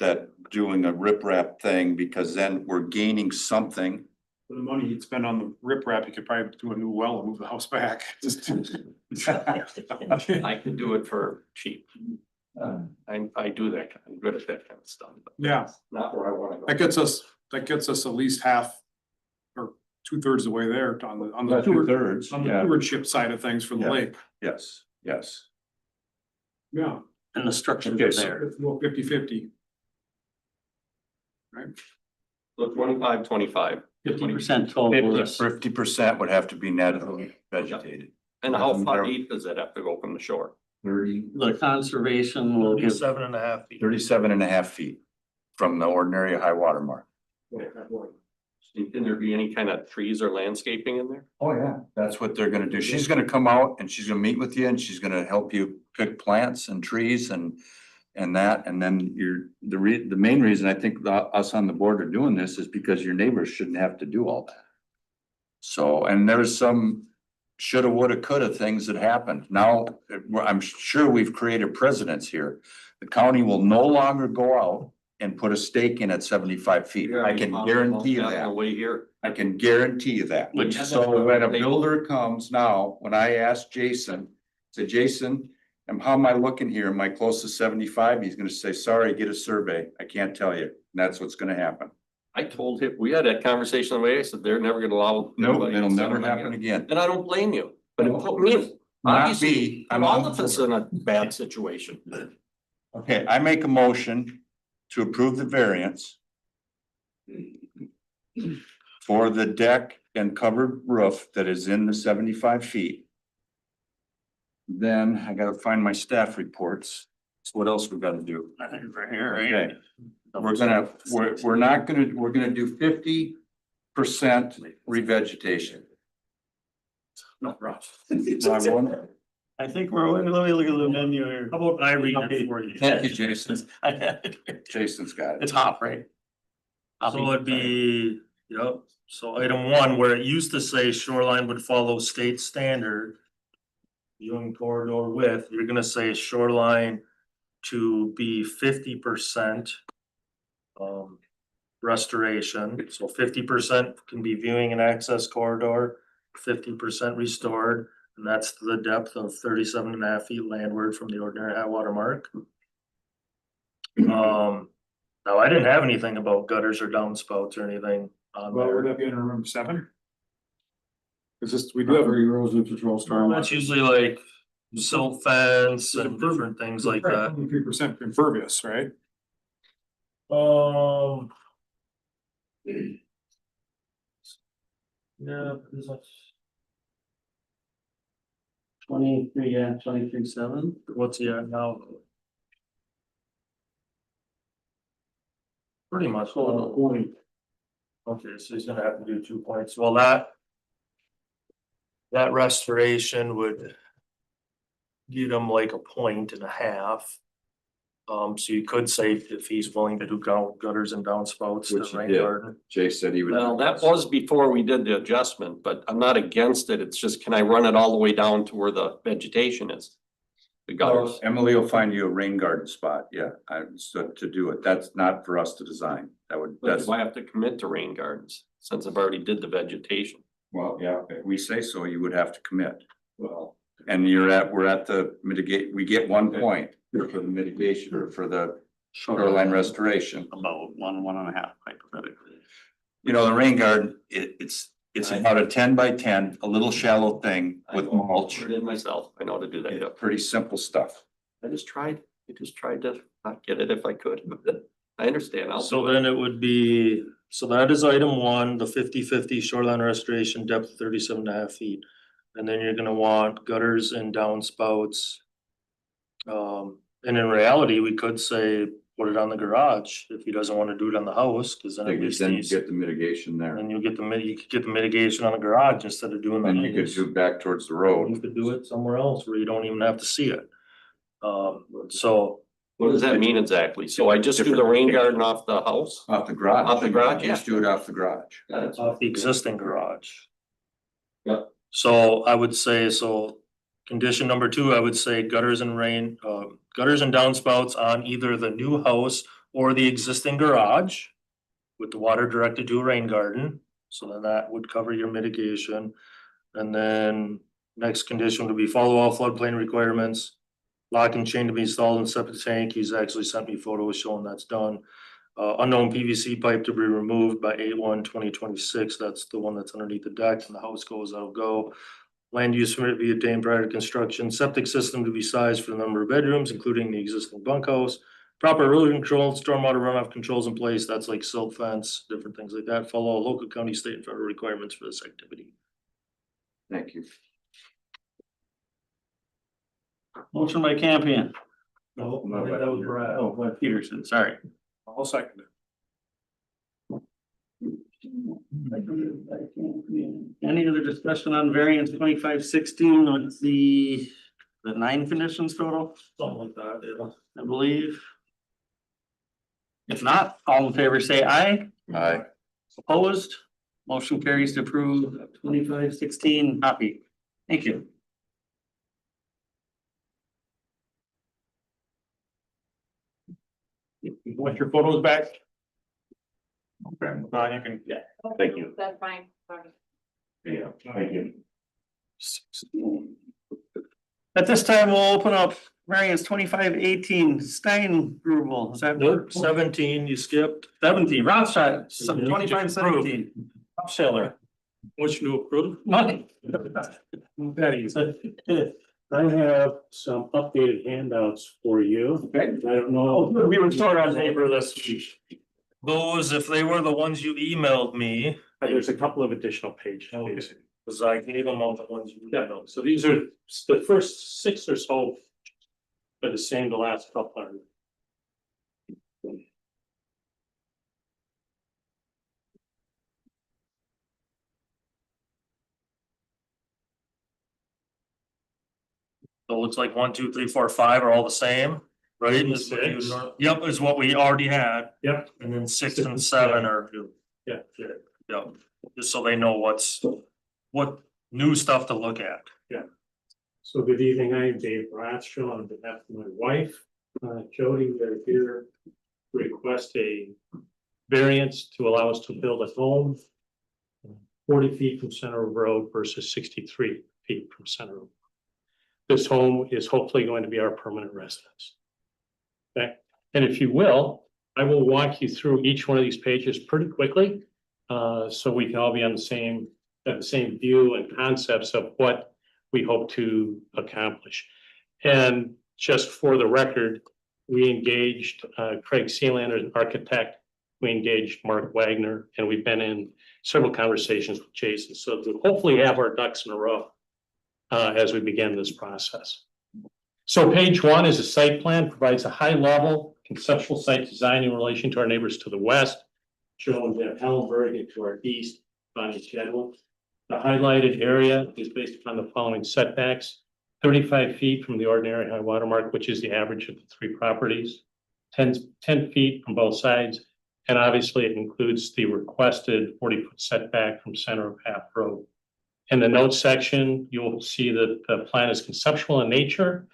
that doing a riprap thing, because then we're gaining something. For the money you'd spend on the riprap, you could probably do a new well and move the house back. Just I could do it for cheap. I do that, I'm good at that kind of stuff, but Yeah, not where I wanna go. that gets us at least half or 2/3 of the way there on the Two-thirds, on the yeah, stewardship side of things for the Yeah. lake. yes, yes. Yeah. And the structure Okay, is so- there. It's more 50/50. Right? So 25. 50% total. 50% would have to be naturally vegetated. And how far deep does it have to go from the shore? 30, The conservation will give 37.5 feet. 37.5 feet from the ordinary high water mark. Can there be any kind of trees or landscaping in there? Oh, yeah. That's what they're gonna do. She's gonna come out and she's gonna meet with you and she's gonna help you pick plants and trees and that, and then the main reason I think us on the board are doing this is because your neighbors shouldn't have to do all that. So, and there's some shoulda, woulda, coulda things that happened. Now, I'm sure we've created precedents here. The county will no longer go out and put a stake in at 75 feet. I can guarantee you that. Way here. I can guarantee you that. Which- So when a builder comes now, when I ask Jason, say, Jason, how am I looking here? Am I close to 75? He's gonna say, sorry, get a survey. I can't tell you. And that's what's gonna happen. I told him, we had that conversation the way I said, they're never gonna allow. No, anybody it'll to never settle happen again. again. And I don't blame you, but it put me, Not obviously, me. I'm all on of us in a bad situation. Okay, I make a motion to approve the variance for the deck and covered roof that is in the 75 feet. Then I gotta find my staff reports. So what else we gotta do? I think right here, right? Okay, we're not gonna, we're gonna do 50% revegetation. Not rough. How I think let me look at the menu here. How about I read it for you? Thank you, Jason. I had it. Jason's got it. It's hot, right? So it'd be, yep, So item one, where it used to say shoreline would follow state standard. Viewing corridor width, you're gonna say shoreline to be 50%. Restoration, so 50% can be viewing and access corridor, 50% restored. And that's the depth of 37.5 feet landward from the ordinary high water mark. Now I didn't have anything about gutters or downspouts or anything on Well, would there. that be under room 7? Is this, we do have a erosion control storm. That's usually like silt fence and different things like that. 3% impervious, right? Yeah, this is 23, yeah, 23.7. what's he at now? Pretty much. Okay, so he's gonna have to do 2 points. Well, that restoration would get him like 1.5 points. So you could say if he's willing to do gutters and downspouts, Which the he rain did. garden. Jay said he would. Well, that was before we did the adjustment, but I'm not against it. It's just, can I run it all the way down to where the vegetation is? The gutters. Emily will find you a rain garden spot, yeah, so to do it, that's not for us to design, But that's, do I have to commit to rain gardens since I've already did the vegetation? well, yeah, if we say so, you would have to commit. Well, And we're at the mitigate, we get 1 point for the mitigation or for the shoreline restoration. About 1.5 hypothetically. You know, the rain garden, it's about a 10 by 10, a little shallow thing with mulch. I did it myself. I know how to do that. Yeah, pretty simple stuff. I just tried to not get it if I could. I understand. So then it would be, so that is item one, the 50/50 shoreline restoration depth 37.5 feet. And then you're gonna want gutters and downspouts. And in reality, we could say, put it on the garage if he doesn't wanna do it on the house, cause then at least Then you he's. get the mitigation there. And you could get the mitigation on the garage instead of doing the And you could house. do back towards the You road. could do it somewhere else where you don't even have to see it. So What does that mean exactly? So I just do the rain garden off the house? Off the garage. Off the garage, Just do it off the garage. off the existing garage. Yep. So I would say, so condition number 2, I would say gutters and downspouts on either the new house or the existing garage. With the water directed to a rain garden, so then that would cover your mitigation. And then next condition would be follow all floodplain requirements. Lock and chain to be installed in septic tank. He's actually sent me photos showing that's done. Unknown PVC pipe to be removed by 8/1/2026. That's the one that's underneath the deck and the house goes, that'll go. Land use permit to be obtained prior to construction. Septic system to be sized for the number of bedrooms, including the existing bunkhouse. Proper erosion control, stormwater runoff controls in place. That's like silt fence, different things like that. Follow all local, county, state and federal requirements for this activity. Thank you. Motion by Campion. No, I think that was Brad. Oh, by Peterson, sorry. I'll second it. Any other discussion on variance 2516? What's the 9 conditions total, Something like that, yeah. I believe? If not, all in favor say aye. Aye. Opposed? Motion carries to approve 2516. Happy. Thank you. You want your photos back? Okay. You can, yeah. Thank you. That's fine. Yeah, thank you. At this time, we'll open up variance 2518 Stein Grubel. Is that? Nope, 17, you skipped. 17, Rothschild, You 2517. Schiller. Which you approved? Money. Betty, I have some updated handouts for you. Okay. I don't know. We were short on paper this week. Those, if they were the ones you emailed me, There's a couple of additional pages. cause I gave them all the ones you Yeah, emailed. so these are the first 6 or so. Are the same, the last couple are. So it looks like 1, 2, 3, 4, 5 are all the same, right? Is what you- Yep, is what we already had. Yep. And then 6 and and 7 are new. Yeah. Yeah, just so they know what new stuff to look at. So good evening, I'm Dave Bradshaw on behalf of my wife, Jody. We're here to request a variance to allow us to build a home 40 feet from center of road versus 63 feet from center of road. This home is hopefully going to be our permanent residence. Okay, and if you will, I will walk you through each one of these pages pretty quickly, so we can all be on the same view and concepts of what we hope to accomplish. And just for the record, we engaged Craig Sealander as an architect. We engaged Mark Wagner, and we've been in several conversations with Jason. So to hopefully have our ducks in a row as we begin this process. So page 1 is a site plan, provides a high level conceptual site design in relation to our neighbors to the west, showing Van Hellenberg, and to our east, Bonnie Chadwell. The highlighted area is based upon the following setbacks: 35 feet from the ordinary high water mark, which is the average of the 3 properties, 10 feet from both sides, and obviously it includes the requested 40-foot setback from center of half road. In the notes section, you'll see that the plan is conceptual in nature.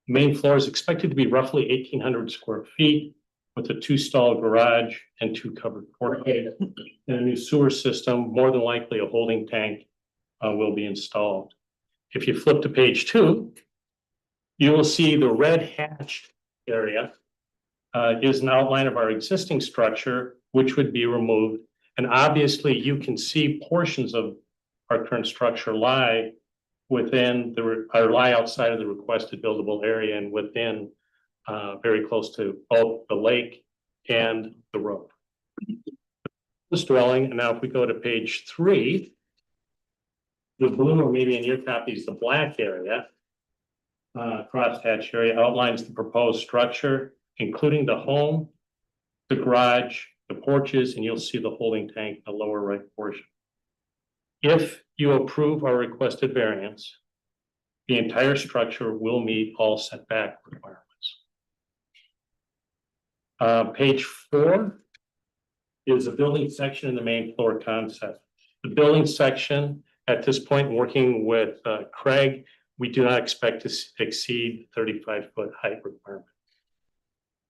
Main floor is expected to be roughly 1,800 square feet with a 2-stall garage and 2 covered porches. And a new sewer system, more than likely a holding tank, will be installed. If you flip to page 2, you will see the red hatched area is an outline of our existing structure, which would be removed. And obviously you can see portions of our current structure lie within or lie outside of the requested buildable area and within very close to both the lake and the road. This dwelling, and now if we go to page 3, the blue, or maybe in your copies, the black area, crosshatch area outlines the proposed structure, including the home, the garage, the porches, and you'll see the holding tank in the lower right portion. If you approve our requested variance, the entire structure will meet all setback requirements. Page 4 is a building section in the main floor concept. The building section, at this point, working with Craig, we do not expect to exceed 35-foot height requirement.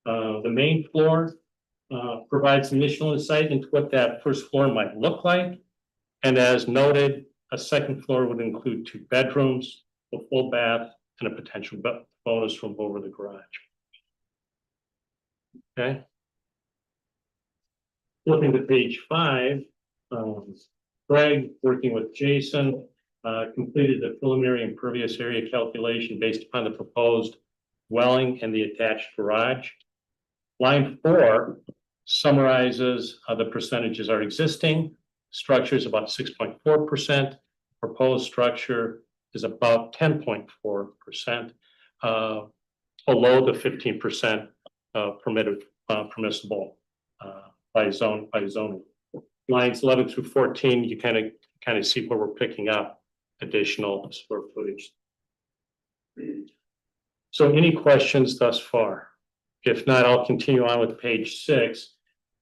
The main floor provides initial insight into what that first floor might look like. And as noted, a second floor would include 2 bedrooms, a full bath, and a potential bonus room over the garage. Okay. Flipping to page 5, Greg, working with Jason, completed the preliminary impervious area calculation based upon the proposed dwelling and the attached garage. Line 4 summarizes the percentages are existing. Structure is about 6.4%. Proposed structure is about 10.4%, below the 15% permitted permissible by zoning. Lines 11 through 14, you kind of see where we're picking up additional square footage. So any questions thus far? If not, I'll continue on with page 6,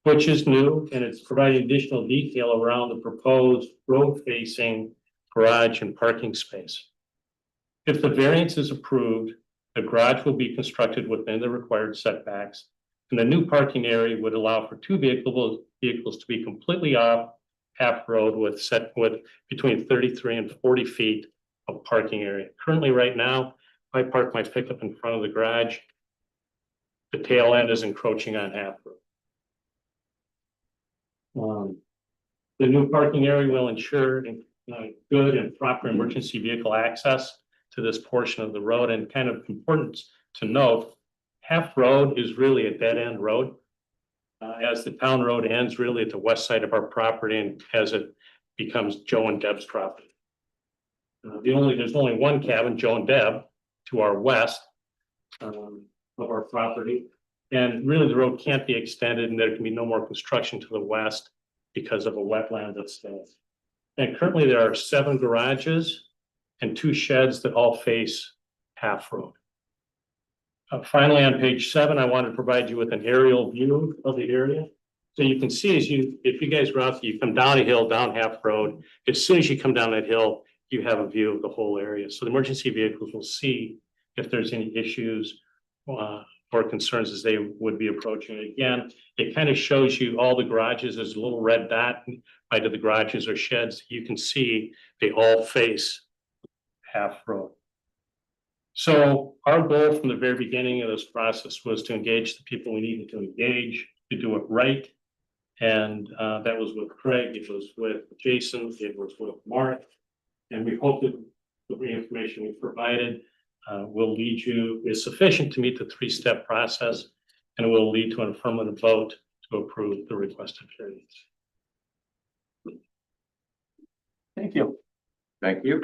which is new, and it's providing additional detail around the proposed road-facing garage and parking space. If the variance is approved, the garage will be constructed within the required setbacks, and the new parking area would allow for 2 vehicles to be completely off half road with between 33 and 40 feet of parking area. Currently, right now, I park my pickup in front of the garage. The tail end is encroaching on half road. The new parking area will ensure good and proper emergency vehicle access to this portion of the road. And kind of important to note, half road is really a dead end road. As the town road ends really at the west side of our property and as it becomes Joe and Deb's property. There's only one cabin, Joe and Deb, to our west of our property. And really the road can't be extended and there can be no more construction to the west because of a wetland that's there. And currently there are 7 garages and 2 sheds that all face half road. Finally, on page 7, I want to provide you with an aerial view of the area. So you can see if you guys go out, you come down a hill, down Half Road, as soon as you come down that hill, you have a view of the whole area. So the emergency vehicles will see if there's any issues or concerns as they would be approaching it. Again, it kind of shows you all the garages. There's a little red dot by to the garages or sheds. You can see they all face Half Road. So our goal from the very beginning of this process was to engage the people we needed to engage, to do it right. And that was with Craig, it was with Jason, it was with Mark. And we hope that the information we provided will lead you, is sufficient to meet the three-step process and will lead to an affirmative vote to approve the requested variance. Thank you. Thank you.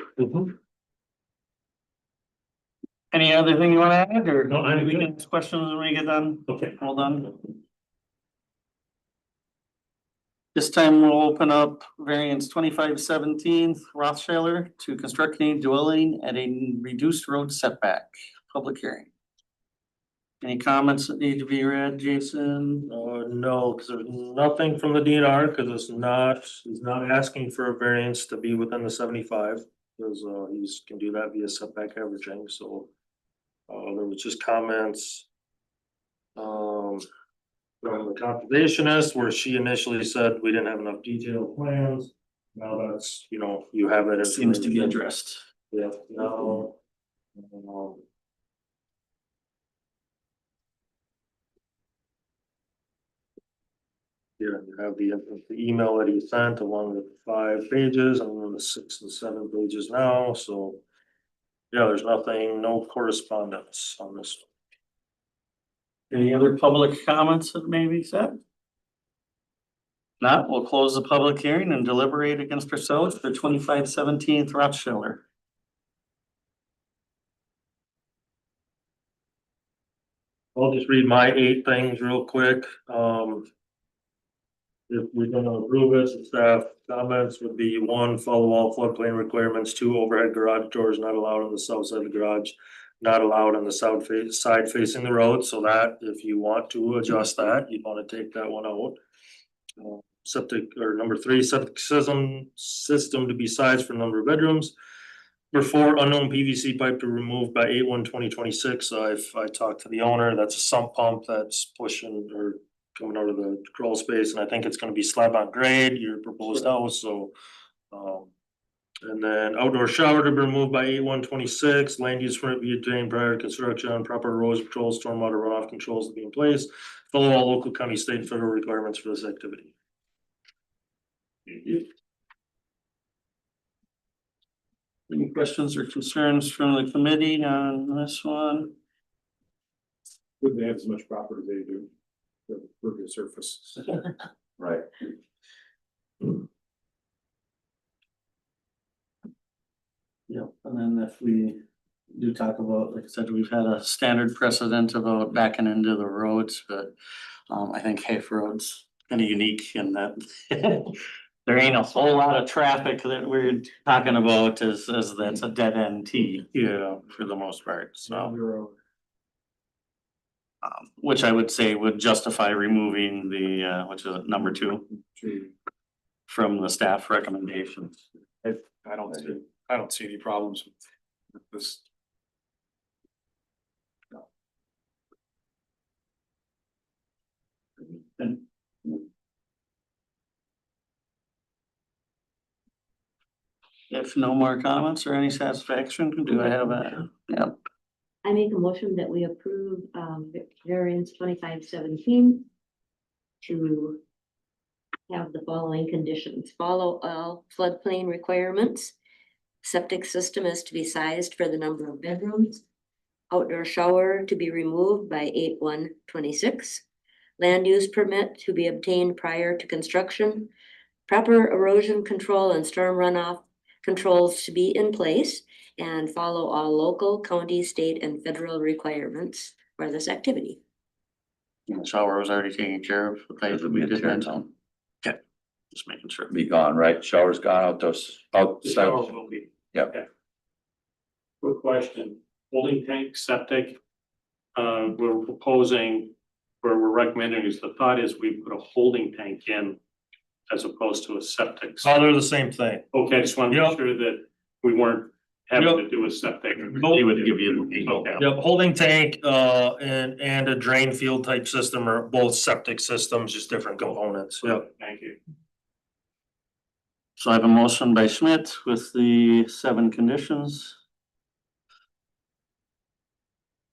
Any other thing you want to add or? No, I'm we good. can ask questions when we get done? Okay. Hold on. This time we'll open up variance 2517 Rothschiller to construct a dwelling at a reduced road setback, public hearing. Any comments that need to be read, Jason? No, because there's nothing from the DNR, because he's not asking for a variance to be within the 75. Because he can do that via setback averaging, so there was just comments. From the conservationist, where she initially said we didn't have enough detailed plans. Now that's, you have it. Seems to be addressed. Yeah, no. Yeah, you have the email that he sent along with the 5 pages, and then the 6 and 7 pages now, so. Yeah, there's nothing, no correspondence on this. Any other public comments that may be said? Not, we'll close the public hearing and deliberate against ourselves for 2517 Rothschiller. I'll just read my 8 things real quick. If we're gonna approve it, the staff comments would be 1, follow all floodplain requirements, 2, overhead garage doors not allowed on the south side of the garage. Not allowed on the south side facing the road, so that if you want to adjust that, you'd wanna take that one out. Septic, or number 3, septic system to be sized for number of bedrooms. Number 4, unknown PVC pipe to remove by 8/1/2026. I talked to the owner, that's a sump pump that's pushing or coming out of the crawl space, and I think it's gonna be slab on grade, your proposed house, so. And then outdoor shower to be removed by 8/1/26, land use permit be obtained prior to construction, proper erosion control, stormwater runoff controls to be in place. Follow all local, county, state, and federal requirements for this activity. Any questions or concerns from the committee on this one? Wouldn't have as much property as they do. The pervious surface. Right. Yep, and then if we do talk about, like I said, we've had a standard precedent about backing into the roads, but I think Hafe Road's kind of unique in that there ain't a whole lot of traffic that we're talking about as that's a dead end T, for the most part, so. Which I would say would justify removing the, which is number 2 from the staff recommendations. I don't see any problems with this. And if no more comments or any satisfaction, do I have a, yep. I make a motion that we approve variance 2517 to have the following conditions: follow all floodplain requirements. Septic system is to be sized for the number of bedrooms. Outdoor shower to be removed by 8/1/26. Land use permit to be obtained prior to construction. Proper erosion control and storm runoff controls to be in place, and follow all local, county, state, and federal requirements for this activity. The shower was already taken care of. It'll be a tear down. Okay, just making sure. Be gone, right? Shower's gone out those, The shower outside. will be. Yep. Okay. Quick question, holding tank septic, we're proposing where we're recommending is the thought is we put a holding tank in as opposed to a septic. Oh, they're the same thing. Okay, I just want to Yep. make sure that we weren't having to do a septic. Nope. They would give you. Okay. Yep, holding tank, and a drain field type system are both septic systems, just different components, yep. Thank you. So I have a motion by Schmidt with the 7 conditions.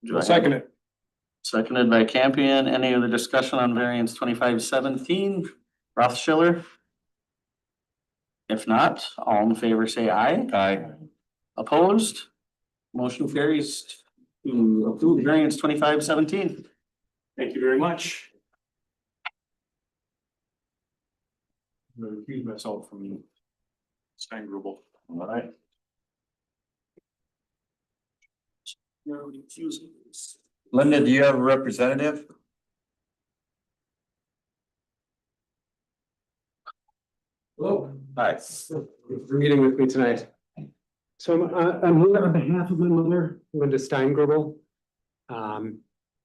Do I have- Second it. Seconded by Campion. Any other discussion on variance 2517? Rothschiller? If not, all in favor say aye. Aye. Opposed? Motion carries to approve variance 2517. Thank you very much. I'm gonna recuse myself from Stein Grubel. All right. Linda, do you have a representative? Hello, Hi. thanks for meeting with me tonight. So I'm here on behalf of my mother, Linda Steingrubel.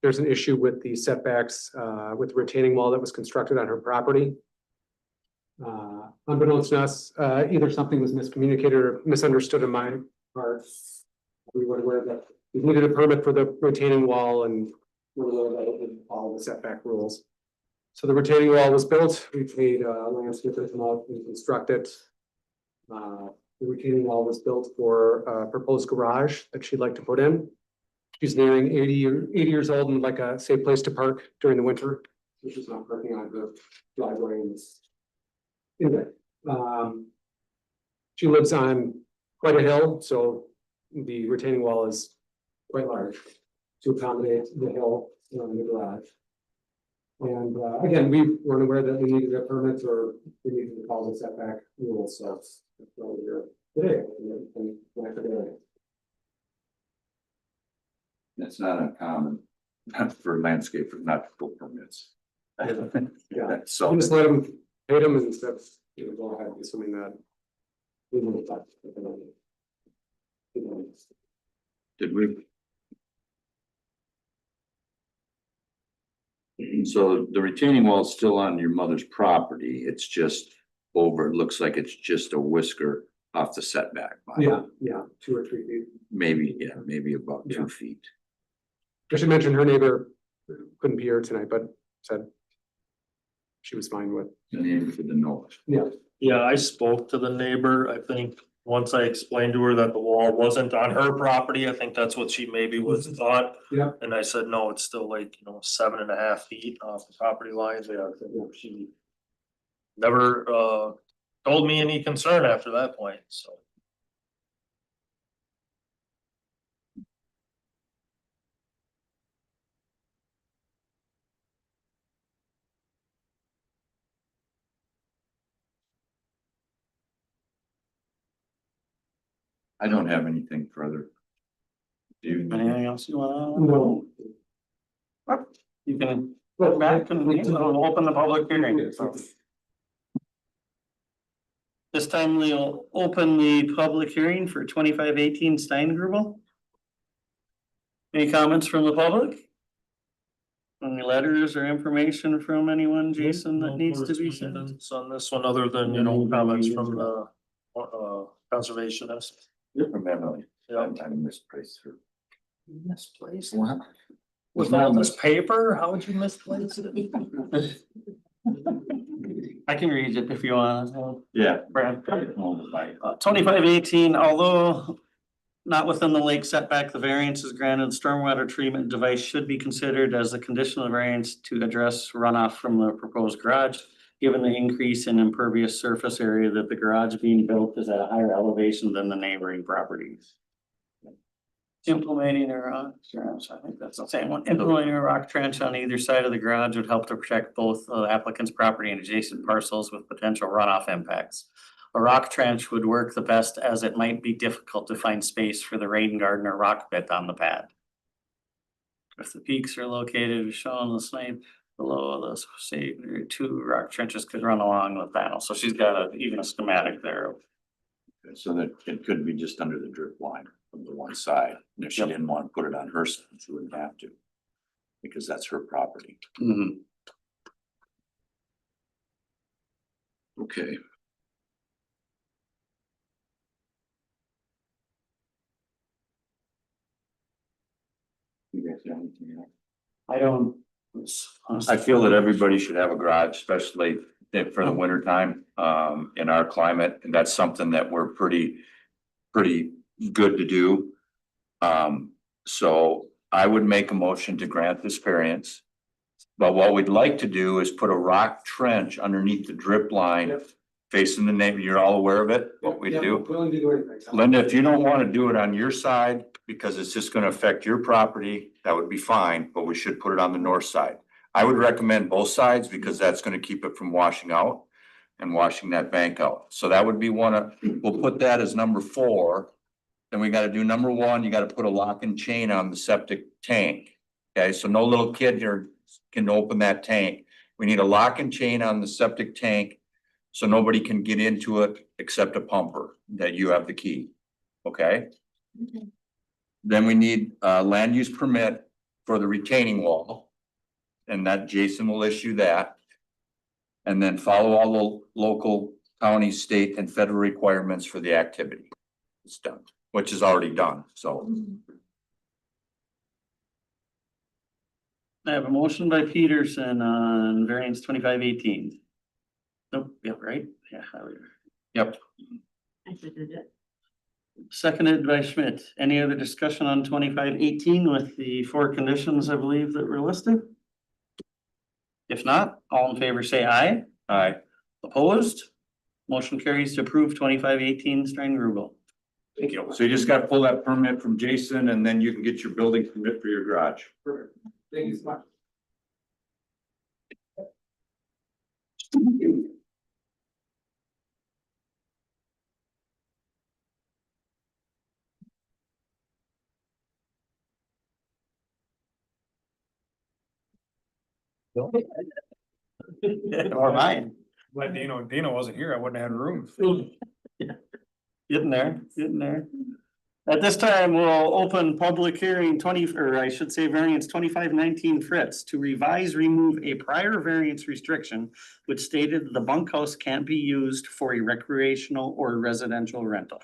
There's an issue with the setbacks, with the retaining wall that was constructed on her property. Unbeknownst to us, either something was miscommunicated or misunderstood on my part. We were aware that we needed a permit for the retaining wall and we were aware that it didn't follow the setback rules. So the retaining wall was built, we paid landscaper to come out and construct it. The retaining wall was built for a proposed garage that she'd like to put in. She's nearing 80 years old and would like a safe place to park during the winter, which is not parking on the driveway. Anyway, she lives on quite a hill, so the retaining wall is quite large to accommodate the hill in the garage. And again, we weren't aware that we needed a permit or we needed to follow the setback rules, so that's why we're here today. It's not uncommon for landscapers not to pull permits. Yeah, So. we just let them pay them and stuff, go ahead, assuming that. We will touch. Did we? So the retaining wall is still on your mother's property, it's just over, it looks like it's just a whisker off the setback line. Yeah, 2 or 3 feet. Maybe, yeah, maybe about Yeah. 2 feet. I should mention her neighbor couldn't be here tonight, but said she was fine with. The name for the note. Yeah. Yeah, I spoke to the neighbor, I think, once I explained to her that the wall wasn't on her property, I think that's what she maybe was thought. Yeah. And I said, no, it's still like, 7.5 feet off the property lines, yeah, she never, told me any concern after that point, so. I don't have anything further. Do you? Anything else you wanna? No. You can go back and we'll open the public hearing. This time we'll open the public hearing for 2518 Steingrubel. Any comments from the public? Any letters or information from anyone, Jason, that needs to be sent? Correspondence on this one, other than, comments from the, conservationist. Different memory. Yeah. I misplaced her. Misplaced? With all this paper, how would you misplace it? I can read it if you want. Yeah. Brad. 2518, although not within the lake setback, the variance is granted, stormwater treatment device should be considered as a conditional variance to address runoff from the proposed garage. Given the increase in impervious surface area that the garage being built is at a higher elevation than the neighboring properties. Implementing a rock trench, I think that's the same one. Implementing a rock trench on either side of the garage would help to protect both the applicant's property and adjacent parcels with potential runoff impacts. A rock trench would work the best as it might be difficult to find space for the rain garden or rock pit on the pad. If the peaks are located as shown on the slide below, the say 2 rock trenches could run along the panel. So she's got even a schematic there. So that it could be just under the drip line from the one side. And if she didn't want to put it on her side, she wouldn't have to. because that's her property. Mhm. Okay. You guys got anything else? I don't. I feel that everybody should have a garage, especially for the winter time, in our climate, and that's something that we're pretty good to do. So I would make a motion to grant this variance. But what we'd like to do is put a rock trench underneath the drip line facing the neighbor. You're all aware of it, what we do? Willing to do anything. Linda, if you don't want to do it on your side, because it's just gonna affect your property, that would be fine, but we should put it on the north side. I would recommend both sides because that's gonna keep it from washing out and washing that bank out. So that would be we'll put that as number 4. Then we gotta do number 1, you gotta put a lock and chain on the septic tank. Okay, so no little kid here can open that tank. We need a lock and chain on the septic tank. So nobody can get into it except a pumper, that you have the key, okay? Then we need a land use permit for the retaining wall. And that Jason will issue that. And then follow all the local, county, state and federal requirements for the activity. It's done, which is already done, so. I have a motion by Peterson on variance 2518. Nope, yep, right, yeah. Yep. I seconded it. Seconded by Schmidt. Any other discussion on 2518 with the 4 conditions, I believe, that were listed? If not, all in favor say aye. Aye. Opposed? Motion carries to approve 2518 Strang Rubel. Thank you. So you just gotta pull that permit from Jason and then you can get your building permit for your garage. Perfect. Thank you so much. Or mine. Glad Dino wasn't here. I wouldn't have had room. Getting there, getting there. At this time, we'll open public hearing variance 2519 Fritz to revise, remove a prior variance restriction which stated the bunkhouse can't be used for a recreational or residential rental.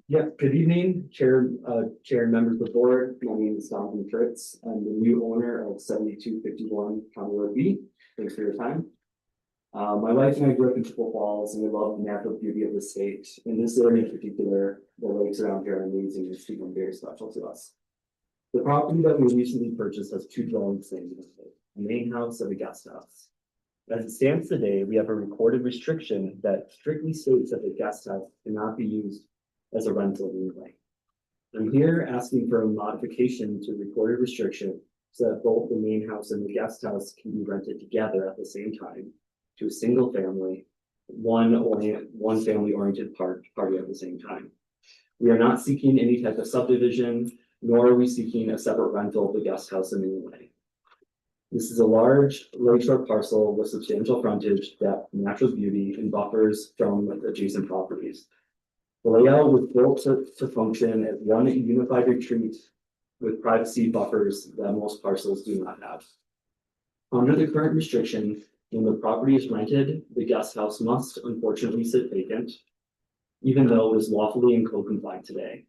Yeah, good evening, Chair and members of the board. My name is Donovan Fritz. I'm the new owner of 7251 County Road B. Thanks for your time. My wife and I grew up in Chippewa Falls and we love the natural beauty of the state. In this area in particular, the lakes around here are amazing and become very special to us. The property that we recently purchased has 2 dwelling spaces, a main house and a guest house. As it stands today, we have a recorded restriction that strictly states that the guest house cannot be used as a rental anyway. I'm here asking for a modification to recorded restriction so that both the main house and the guest house can be rented together at the same time to a single family, one family oriented party at the same time. We are not seeking any type of subdivision, nor are we seeking a separate rental of the guest house in any way. This is a large lakeshore parcel with substantial frontage, depth, natural beauty, and buffers from adjacent properties. The layout was built to function as one unified retreat with privacy buffers that most parcels do not have. Under the current restriction, when the property is rented, the guest house must unfortunately sit vacant, even though it is lawfully in code compliant today.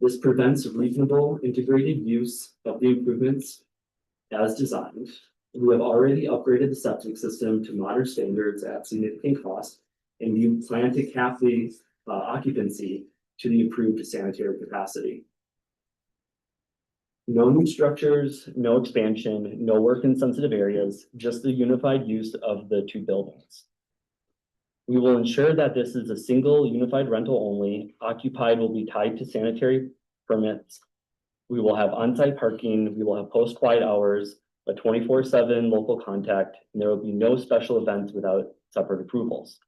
This prevents reasonable integrated use of the improvements as designed. We have already upgraded the septic system to modern standards at significant cost, and we plan to cap the occupancy to the approved sanitary capacity. No new structures, no expansion, no work in sensitive areas, just the unified use of the 2 buildings. We will ensure that this is a single unified rental only. Occupied will be tied to sanitary permits. We will have on-site parking. We will have post-quiet hours, a 24/7 local contact, and there will be no special events without separate approvals.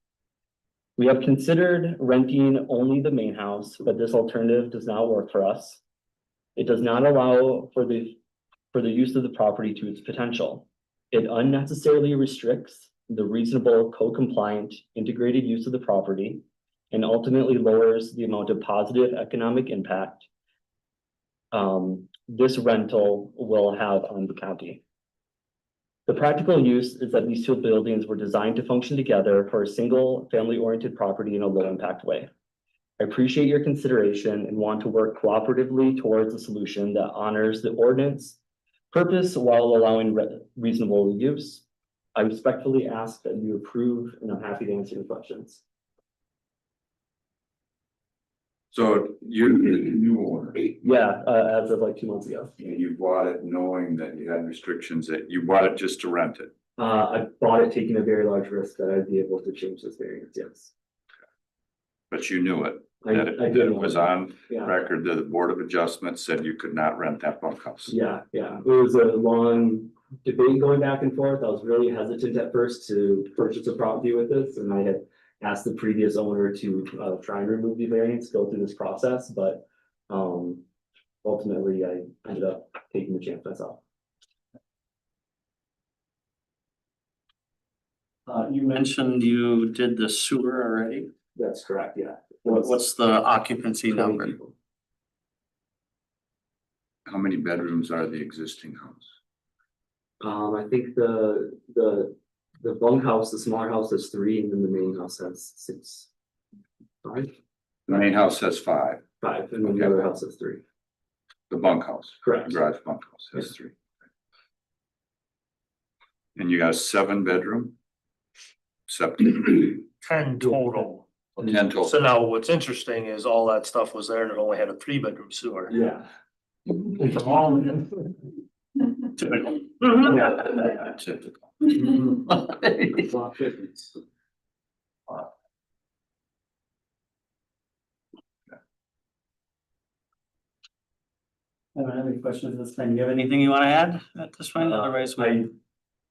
We have considered renting only the main house, but this alternative does not work for us. It does not allow for the use of the property to its potential. It unnecessarily restricts the reasonable co-compliant integrated use of the property. and ultimately lowers the amount of positive economic impact this rental will have on the county. The practical use is that these two buildings were designed to function together for a single family-oriented property in a low-impact way. I appreciate your consideration and want to work cooperatively towards a solution that honors the ordinance purpose while allowing reasonable use. I respectfully ask that you approve, and I'm happy to answer your questions. So you're the new owner, Yeah, as of like 2 months ago. and you bought it knowing that you had restrictions, that you bought it just to rent it. I bought it taking a very large risk that I'd be able to change this variance, yes. But you knew it, I that did. it was on Yeah, record that the Board of Adjustment said you could not rent that bunkhouse. yeah. It was a long debate going back and forth. I was really hesitant at first to purchase a property with this, and I had asked the previous owner to try and remove the variance, go through this process, but ultimately I ended up taking the chance myself. You mentioned you did the sewer already. That's correct, yeah. What's the occupancy 20 number? people. How many bedrooms are the existing house? I think the bunkhouse, the smaller house has 3, and then the main house has 6. 5, The main house has 5, 5, and then the Okay. other house has 3. the bunkhouse, Correct. garage bunkhouse has 3. And you got a 7-bedroom? Septic, 10 total. 10 total. So now what's interesting is all that stuff was there and it only had a 3-bedroom sewer. Yeah. Typical. Yeah, typical. I don't have any questions this time. You have anything you want to add at this point? Otherwise, I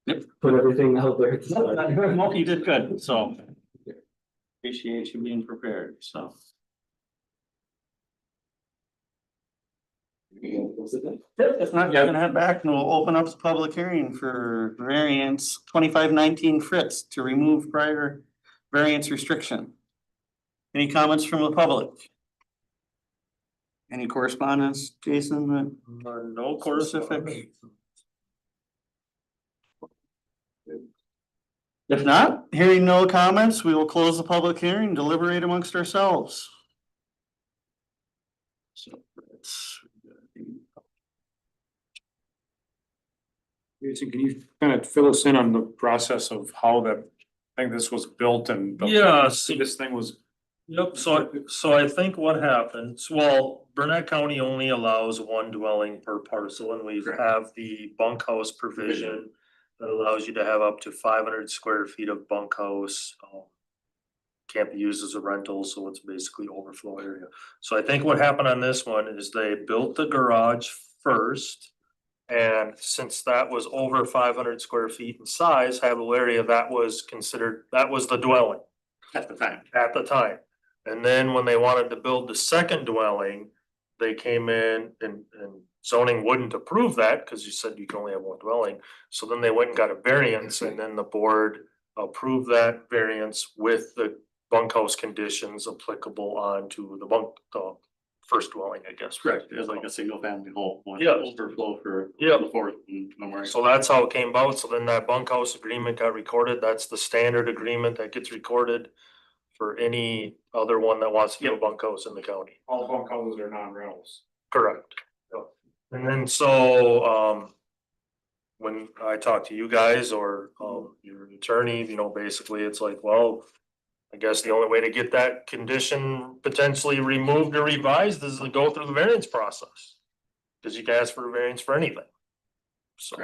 Yep. put everything out there. to start. Well, you did good, so. Appreciate you being prepared, so. If not, you're gonna head back and we'll open up the public hearing for variance 2519 Fritz to remove prior variance restriction. Any comments from the public? Any correspondence, Jason? No Specific? If not, hearing no comments, we will close the public hearing, and deliberate amongst ourselves. So it's. Jason, can you kind of fill us in on the process of how that, I think this was built and. Yes. This thing was. Yep, so I think what happens, well, Burnett County only allows 1 dwelling per parcel, and we have the bunkhouse provision that allows you to have up to 500 square feet of bunkhouse. Can't be used as a rental, so it's basically overflow area. So I think what happened on this one is they built the garage first. And since that was over 500 square feet in size, habitable area, that was considered, that was the dwelling. At the time. At the time. And then when they wanted to build the second dwelling, they came in and zoning wouldn't approve that because you said you can only have 1 dwelling. So then they went and got a variance, and then the board approved that variance with the bunkhouse conditions applicable onto the first dwelling, I guess. Correct, it was like a single family home. Yeah. Overflow for. Yeah. The fourth and memorial. So that's how it came about. So then that bunkhouse agreement got recorded. That's the standard agreement that gets recorded for any other one that wants to do a bunkhouse in the county. All bunkhouses are non-rentals. Correct. Yep. And then so, when I talk to you guys or, your attorney, basically it's like, well, I guess the only way to get that condition potentially removed or revised is to go through the variance process. Cause you can ask for a variance for anything. So,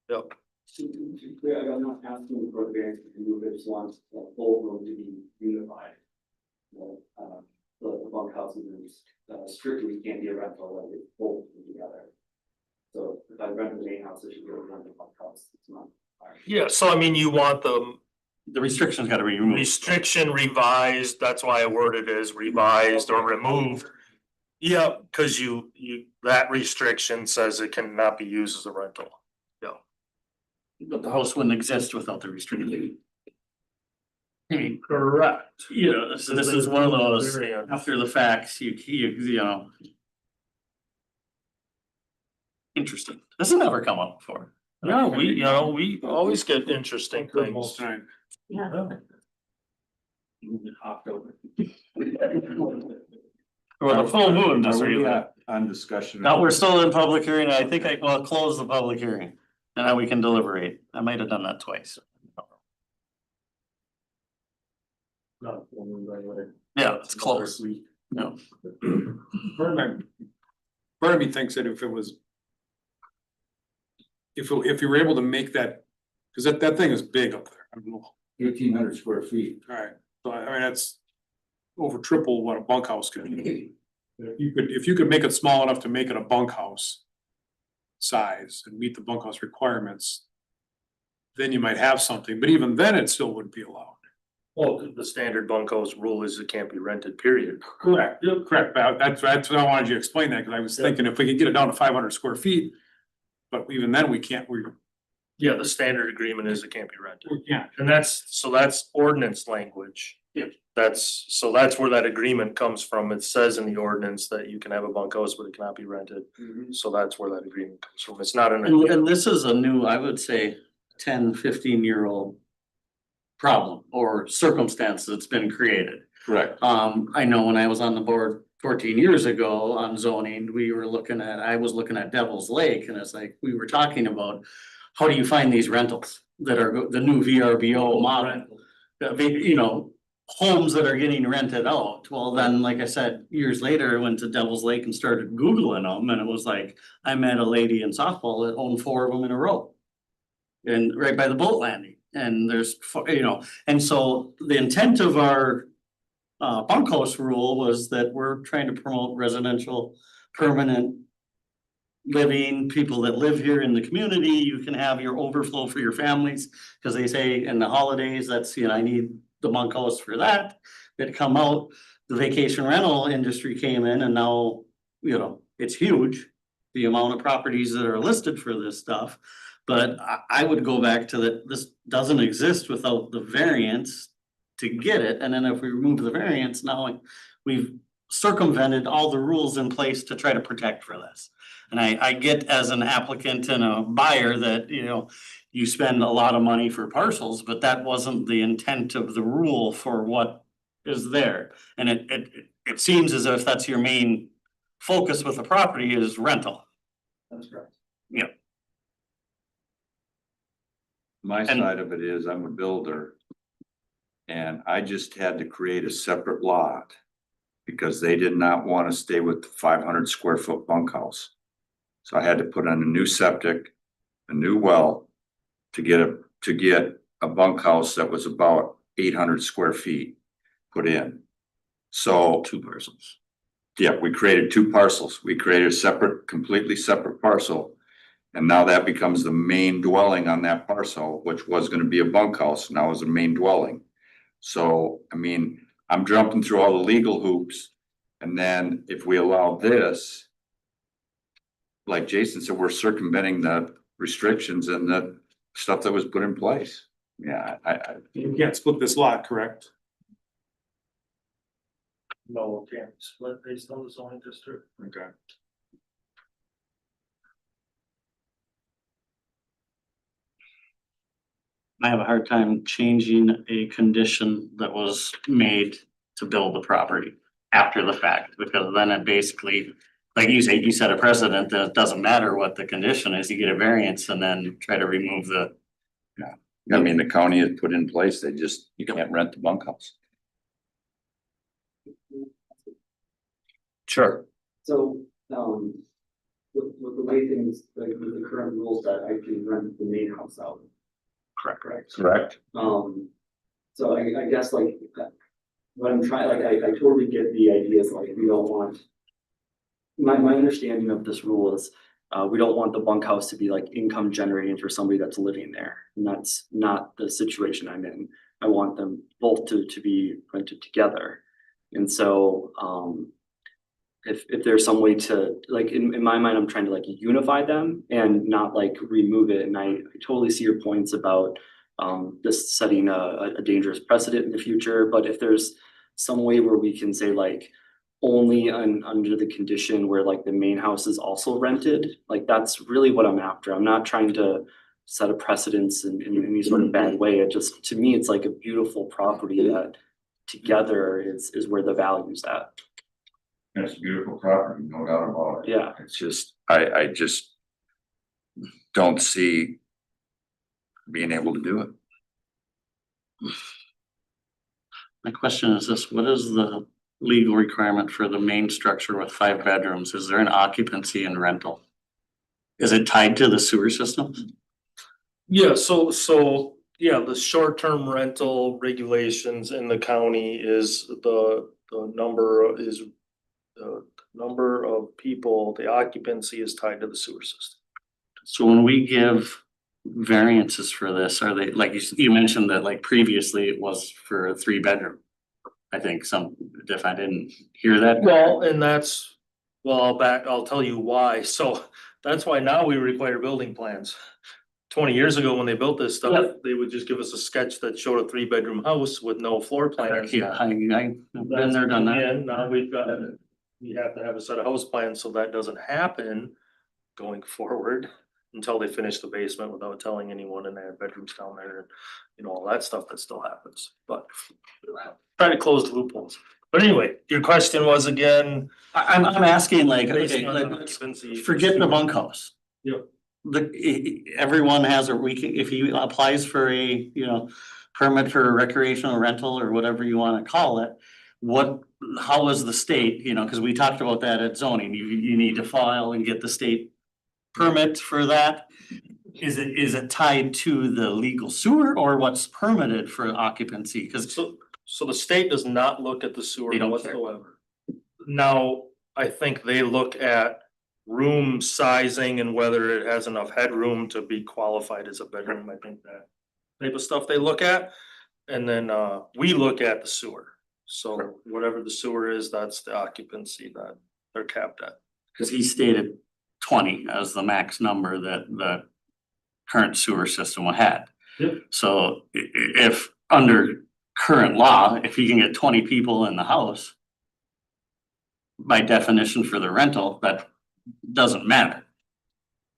yep. I'm not asking for the variance to remove it, just want the whole room to be unified. The bunkhouses strictly can't be a rental, like it's both together. So if I rent the main house, it should be a rental bunkhouse, it's not. Yeah, so I mean, you want The restrictions gotta be removed. restriction revised, that's why I worded it as revised or removed. Yeah, cause that restriction says it cannot be used as a rental. But the house wouldn't exist without the restriction. Hey, Correct. you know, so this is one of those, Variance. after the facts, you know. Interesting. This has never come up before. No, we always get interesting For most things. time. Yeah. Or the full moon, just Are we read on discussion? No, we're still in public hearing. I think I'll close the public hearing. And then we can deliberate. I might have done that twice. Yeah, it's close. No. Part of me thinks that if it was. If you were able to make that, cause that thing is big up there. I don't know. 1,800 square feet. Alright, so I mean, that's over triple what a bunkhouse could be. If you could make it small enough to make it a bunkhouse size and meet the bunkhouse requirements, then you might have something, but even then it still wouldn't be allowed. Well, the standard bunkhouse rule is it can't be rented, period. Correct. Correct, but that's what I wanted you to explain that, cause I was thinking if we could get it down to 500 square feet, but even then we can't, Yeah, the standard agreement is it can't be rented. we can't. And that's ordinance language. Yep. That's where that agreement comes from. It says in the ordinance that you can have a bunkhouse, but it cannot be rented. So that's where that agreement comes from. It's not an. And this is a new, I would say, 10-15-year-old problem or circumstance that's been created. Correct. I know when I was on the board 14 years ago on zoning, I was looking at Devil's Lake, and it's like, we were talking about, how do you find these rentals that are the new VRBO model? You know, homes that are getting rented out. Well, then, like I said, years later, I went to Devil's Lake and started Googling them, and it was like, I met a lady in softball that owned 4 of them in a row. And right by the boat landing, and there's, you know, and so the intent of our bunkhouse rule was that we're trying to promote residential, permanent living, people that live here in the community. You can have your overflow for your families, because they say in the holidays, that's, you know, I need the bunkhouse for that. That come out, the vacation rental industry came in, and now, you know, it's huge. The amount of properties that are listed for this stuff, but I would go back to that, this doesn't exist without the variance to get it, and then if we remove the variance, now we've circumvented all the rules in place to try to protect for this. And I get as an applicant and a buyer that, you know, you spend a lot of money for parcels, but that wasn't the intent of the rule for what is there. And it seems as if that's your main focus with the property is rental. That's correct. Yeah. My side of it is I'm a builder. And I just had to create a separate lot because they did not want to stay with the 500 square foot bunkhouse. So I had to put in a new septic, a new well to get a bunkhouse that was about 800 square feet put in. So 2 parcels. yeah, we created 2 parcels. We created a separate, completely separate parcel. And now that becomes the main dwelling on that parcel, which was going to be a bunkhouse, now is a main dwelling. So, I mean, I'm jumping through all the legal hoops. And then if we allow this, like Jason said, we're circumventing the restrictions and the stuff that was put in place. Yeah, You can't split this lot, correct? No, can't split based on the zoning district. Okay. I have a hard time changing a condition that was made to build the property after the fact, because then it basically, like you say, you set a precedent that it doesn't matter what the condition is, you get a variance and then try to remove the. I mean, the county has put in place, you can't rent the bunkhouse. Sure. So, with the way things, like with the current rules that I can rent the main house out. Correct. Correct. So I guess like, what I'm trying, like, I totally get the ideas, like, we don't want. My understanding of this rule is, we don't want the bunkhouse to be like income generating for somebody that's living there. And that's not the situation I'm in. I want them both to be rented together. And so, if there's some way to, like, in my mind, I'm trying to like unify them and not like remove it. And I totally see your points about This setting a dangerous precedent in the future, but if there's some way where we can say like only under the condition where like the main house is also rented, like that's really what I'm after. I'm not trying to set a precedence in any sort of bad way. It just, to me, it's like a beautiful property that together is where the value's at. It's a beautiful property, no doubt about it. Yeah. It's just, I just don't see being able to do it. My question is this, what is the legal requirement for the main structure with 5 bedrooms? Is there an occupancy and rental? Is it tied to the sewer systems? Yeah, so, yeah, the short-term rental regulations in the county is the number of people, the occupancy is tied to the sewer system. So when we give variances for this, are they, like you mentioned that like previously it was for a 3-bedroom? I think if I didn't hear that. Well, and that's, I'll tell you why. So that's why now we require building plans. 20 years ago, when they built this stuff, they would just give us a sketch that showed a 3-bedroom house with no floor plans. Yeah, I've been there, done that. And now we have to have a set of house plans, so that doesn't happen going forward until they finish the basement without telling anyone, and they have bedrooms down there and, you know, all that stuff that still happens, but try to close the loopholes. But anyway, your question was again. I'm asking like, based okay, on like, occupancy. forget the bunkhouse. Yep. Everyone has if he applies for a, permit for a recreational rental or whatever you wanna call it. How is the state, cause we talked about that at zoning, you need to file and get the state permit for that. Is it tied to the legal sewer or what's permitted for occupancy? Cause So the state does not look at the sewer They don't care. whatsoever. Now, I think they look at room sizing and whether it has enough headroom to be qualified as a bedroom. I think that type of stuff they look at. And then we look at the sewer. So whatever the sewer is, that's the occupancy that they're capped at. cause he stated 20 as the max number that the current sewer system had. Yep. So if under current law, if you can get 20 people in the house, by definition for the rental, that doesn't matter.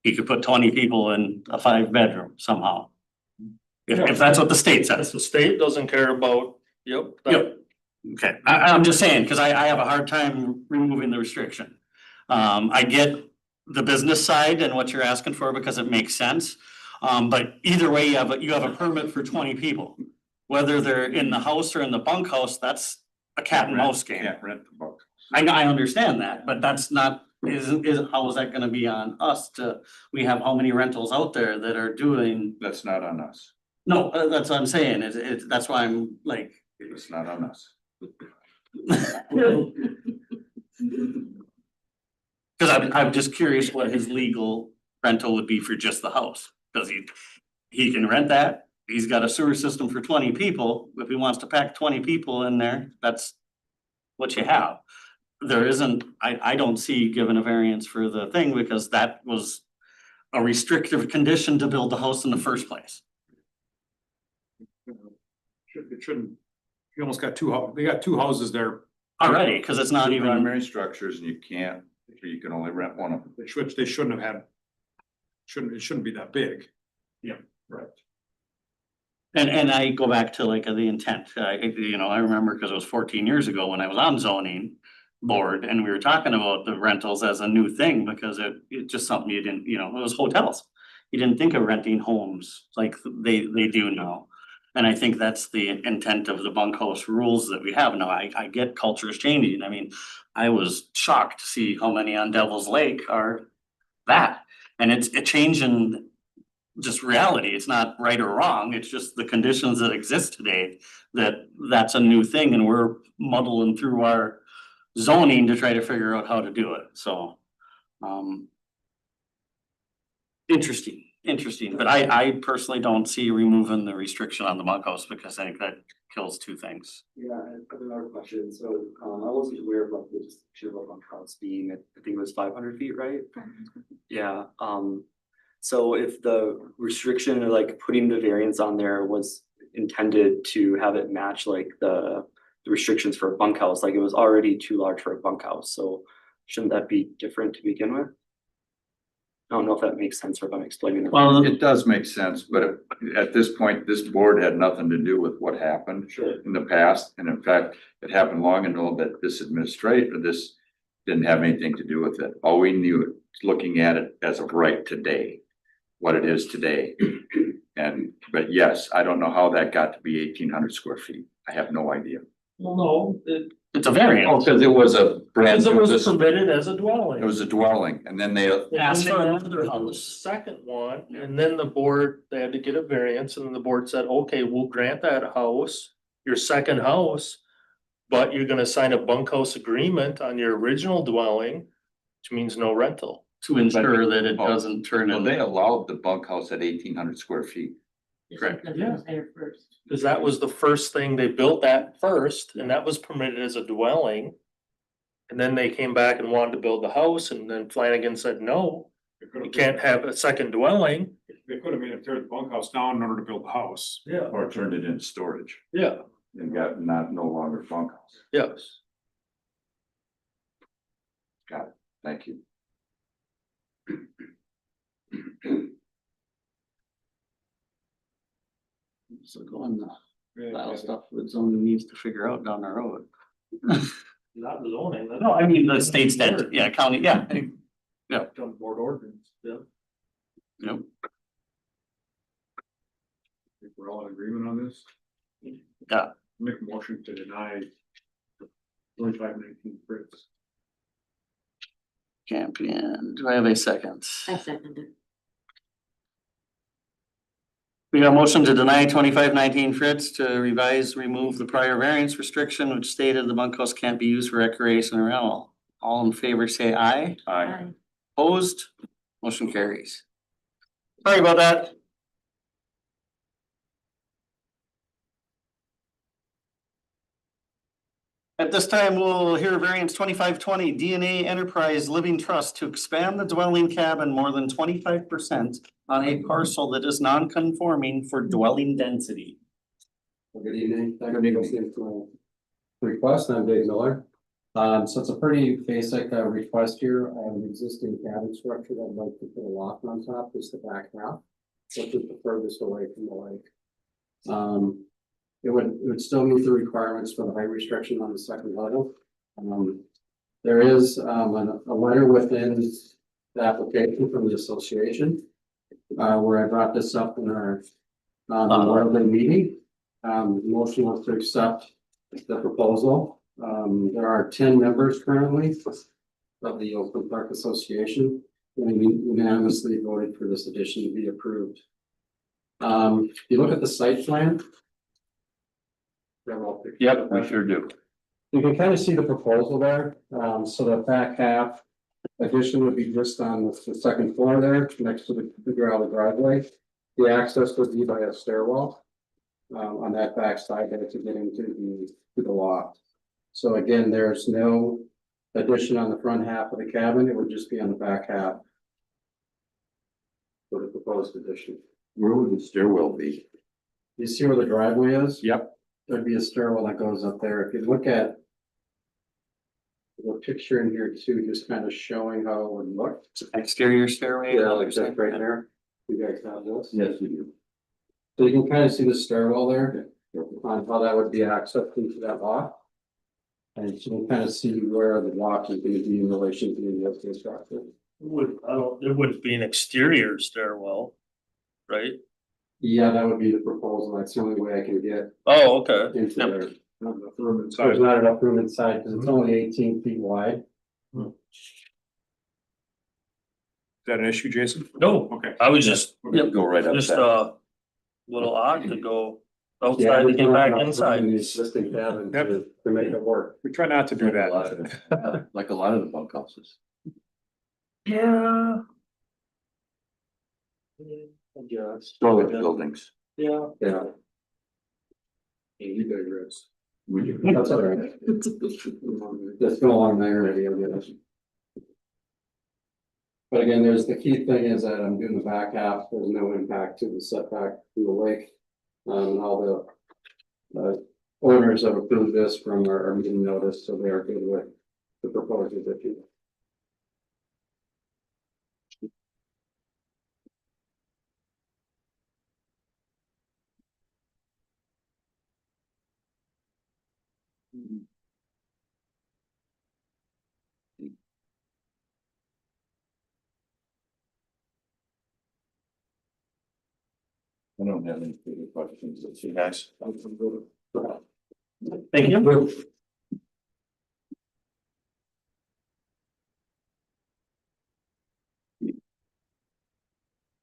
He could put 20 people in a 5-bedroom somehow. If that's what the state says. The state doesn't care about, yep. Yep. Okay, I'm just saying, cause I have a hard time removing the restriction. I get the business side and what you're asking for because it makes sense. But either way, you have a permit for 20 people. Whether they're in the house or in the bunkhouse, that's a cat and mouse game. Can't rent the bunk. I understand that, but that's not, how is that gonna be on us we have how many rentals out there that are doing. That's not on us. No, that's what I'm saying, that's why I'm like. It's not on us. Cause I'm just curious what his legal rental would be for just the house, cause he can rent that, he's got a sewer system for 20 people, if he wants to pack 20 people in there, that's what you have. There isn't, I don't see giving a variance for the thing, because that was a restrictive condition to build the house in the first place. It shouldn't, you almost got they got 2 houses there. Already, cause it's not even. Primary structures and you can only rent one of them. They shouldn't have had, it shouldn't be that big. Yeah. Right. And I go back to like the intent, I remember, cause it was 14 years ago when I was on zoning board and we were talking about the rentals as a new thing, because it's just something you didn't, it was hotels. You didn't think of renting homes like they do now. And I think that's the intent of the bunkhouse rules that we have now. I get culture is changing. I mean, I was shocked to see how many on Devil's Lake are that. And it's a change in just reality. It's not right or wrong. It's just the conditions that exist today, that's a new thing, and we're muddling through our zoning to try to figure out how to do it. So, interesting, but I personally don't see removing the restriction on the bunkhouse, because I think that kills 2 things. Yeah, I have another question. So, I wasn't aware of like the description of a house being, I think it was 500 feet, right? Yeah, So if the restriction or like putting the variance on there was intended to have it match like the restrictions for a bunkhouse, like it was already too large for a bunkhouse, so shouldn't that be different to begin with? I don't know if that makes sense or if I'm explaining it. Well, It does make sense, but at this point, this board had nothing to do with what happened in the past. And in fact, it happened long ago that this didn't have anything to do with it. All we knew, looking at it as of right today, what it is today. But yes, I don't know how that got to be 1,800 square feet. I have no idea. Well, no, it's a variance. Because it was a brand because it new, was permitted as a dwelling. it was a dwelling, and then they, Asked for And then another the house. Second one, and then the board, they had to get a variance, and then the board said, okay, we'll grant that house, your second house. But you're gonna sign a bunkhouse agreement on your original dwelling, which means no rental. To ensure that it doesn't turn well, into. they allowed the bunkhouse at 1,800 square feet. Correct. Because it was there first. Cause that was the first thing, they built that first, and that was permitted as a dwelling. And then they came back and wanted to build the house, and then Flanagan said, no, you can't have a second dwelling. They could have made it tear the bunkhouse down in order to build the house. Yeah. Or turned it into storage Yeah, and got no longer bunkhouse. yes. Got it. Thank you. So going the stuff that zoning needs to figure out down the road. Not the zoning. No, I mean, the state statute, yeah, county, yeah. On board ordinance, yeah. Yep. Think we're all in agreement on this? Yeah. Make a motion to deny 2519 Fritz. Champion, do I have a second? I second it. We got a motion to deny 2519 Fritz to revise, remove the prior variance restriction which stated the bunkhouse can't be used for recreation or rental. All in favor, say aye. Aye. Opposed, motion carries. Sorry about that. At this time, we'll hear variance 2520 DNA Enterprise Living Trust to expand the dwelling cabin more than 25% on a parcel that is non-conforming for dwelling density. Good evening. Thank you for the request. I'm Dave Miller. So it's a pretty basic request here. I have an existing cabin structure that I'd like to put a loft on top, just the back half, which is the furthest away from the lake. It would still meet the requirements for the height restriction on the second level. There is a letter within the application from the association where I brought this up in our Memorial Day meeting. The motion was to accept the proposal. There are 10 members currently of the Oakland Park Association, and we unanimously voted for this addition to be approved. If you look at the site plan. Yep, we sure do. You can kind of see the proposal there. So the back half addition would be just on the second floor there, next to the gravel driveway. The access would be by a stairwell on that back side there to get into the loft. So again, there's no addition on the front half of the cabin. It would just be on the back half for the proposed addition. Where would the stairwell be? You see where the driveway is? Yep. There'd be a stairwell that goes up there. If you look at the picture in here too, just kind of showing how it would look. Exterior stairway. Yeah, like that right there. You guys have this? Yes, we do. So you can kind of see the stairwell there, on how that would be accessed into that loft. And you can kind of see where the loft is going to be in relation to the existing structure. There wouldn't be an exterior stairwell, right? Yeah, that would be the proposal. That's the only way I can get Oh, okay. into there. Not enough room So inside. there's not enough room inside because it's only 18 feet wide. Is that an issue, Jason? No, Okay. I was just, Go right up just that. little odd to go Yeah, outside to there's get not back enough room inside. in the existing cabin to make it work. We try not to do that. Like a lot of the bunkhouses. Yeah. I guess. Storage buildings. Yeah. Yeah. You digress. That's all right. Just go on there already, I guess. But again, there's, the key thing is that I'm doing the back half, there's no impact to the setback to the lake. And all the owners have approved this from our meeting notice, so they are good with the proposals that you. I don't have any further questions. Let's see, guys. Thank you.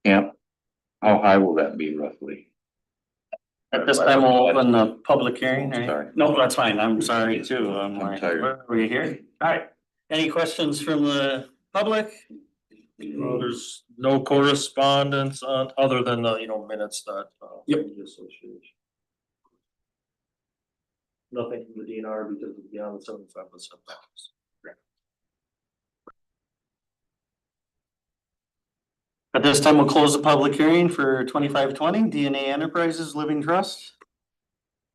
Camp, how high will that be roughly? At this time, we'll open the public hearing. Sorry. No, that's fine. I'm sorry too. I'm like, tired. where are we here? All right. Any questions from the public? Well, there's no correspondence on, other than the, minutes that. Yep. the association. Nothing from the DNR because it's beyond the 75% bounds. At this time, we'll close the public hearing for 2520 DNA Enterprises Living Trust.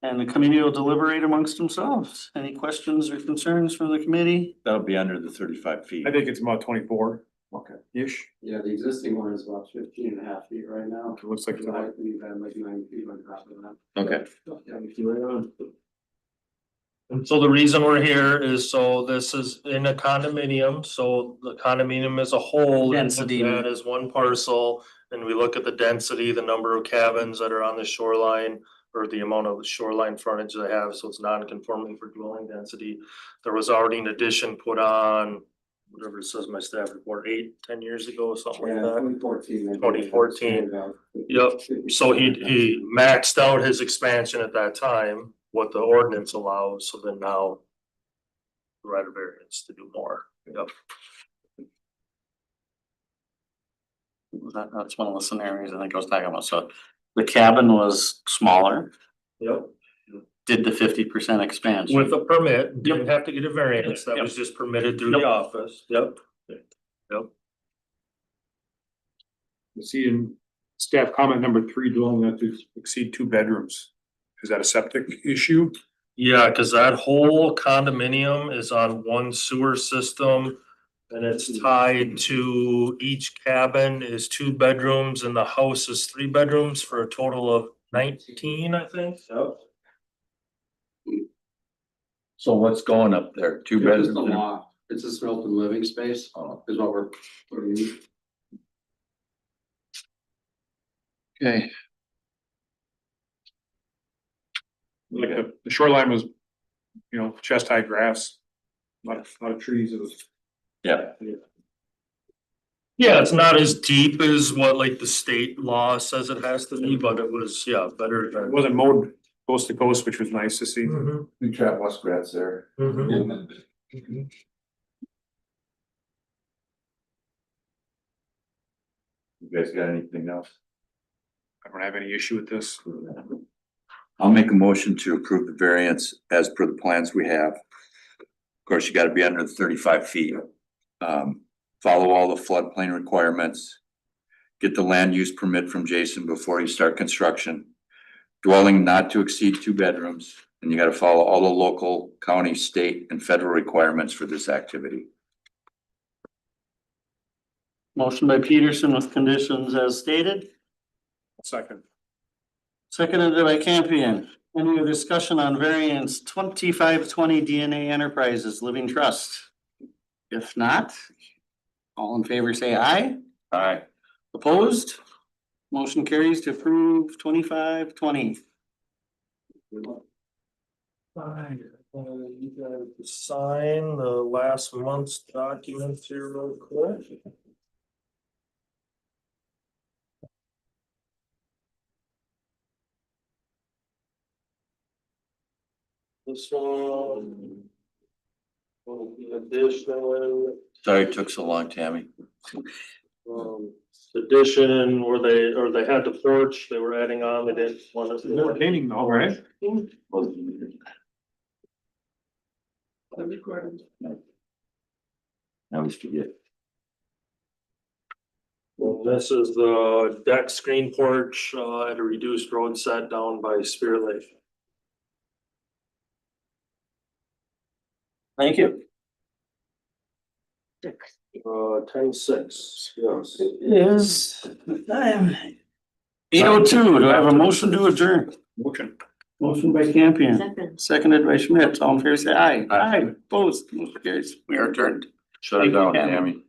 And the committee will deliberate amongst themselves. Any questions or concerns from the committee? That'll be under the 35 feet. I think it's about 24. Okay. Ish. Yeah, the existing one is about 15.5 feet right now. It looks like. I believe that like 9 feet on top of that. Okay. Yeah, if you were on. And so the reason we're here is so this is in a condominium, so the condominium as a whole. Density. That is one parcel, and we look at the density, the number of cabins that are on the shoreline. Or the amount of shoreline frontage they have, so it's non-conforming for dwelling density. There was already an addition put on, whatever it says in my staff report, 10 years ago, or something like Yeah, that. 2014. 2014. Yep, so he maxed out his expansion at that time, what the ordinance allows, so then now. Right of variance to do more, yep. That's one of the scenarios I think I was talking about. So the cabin was smaller, Yep. did the 50% expansion. With a permit, didn't have to get a variance, that Yep. was just permitted through Yep. the office, yep. Yep. You see in staff comment number 3, dwelling not to exceed 2 bedrooms. Is that a septic issue? Yeah, cause that whole condominium is on one sewer system. And it's tied to each cabin is 2 bedrooms and the house is 3 bedrooms for a total of 19, I think. Yep. So what's going up there? 2 It's bedrooms? a loft. It's a Smelton living space, is what we're putting in. Okay. Like the shoreline was, chest high grass. Lot of trees. It was. Yeah. Yeah, it's not as deep as what like the state law says it has to be, but it was, better It than. wasn't mowed coast to coast, which was nice to see. We trap muskrats there. Mhm. You guys got anything else? I don't have any issue with this. I'll make a motion to approve the variance as per the plans we have. Of course, you gotta be under the 35 feet. Follow all the floodplain requirements. Get the land use permit from Jason before you start construction. Dwelling not to exceed 2 bedrooms, and you gotta follow all the local, county, state, and federal requirements for this activity. Motion by Peterson with conditions as stated, Second. seconded by Campion. Any other discussion on variance 2520 DNA Enterprises Living Trust? If not, all in favor say aye. Aye. Opposed? Motion carries to approve 2520. Fine, you guys sign the last month's documents here real quick. This one. Addition, Sorry it took so long, Tammy. addition where they had the porch, they were adding on, they didn't want to. Entertaining though, right? I always forget. This is the deck screen porch, at a reduced road set down by Spirit Lake. Thank you. 10-6, yes. Is 8:02. Do I have a motion to adjourn? Motion. Motion by Campion, Second. seconded by Schmidt. All in favor, say aye. Aye. Opposed, motion carries. We are adjourned. Shut it down, Tammy.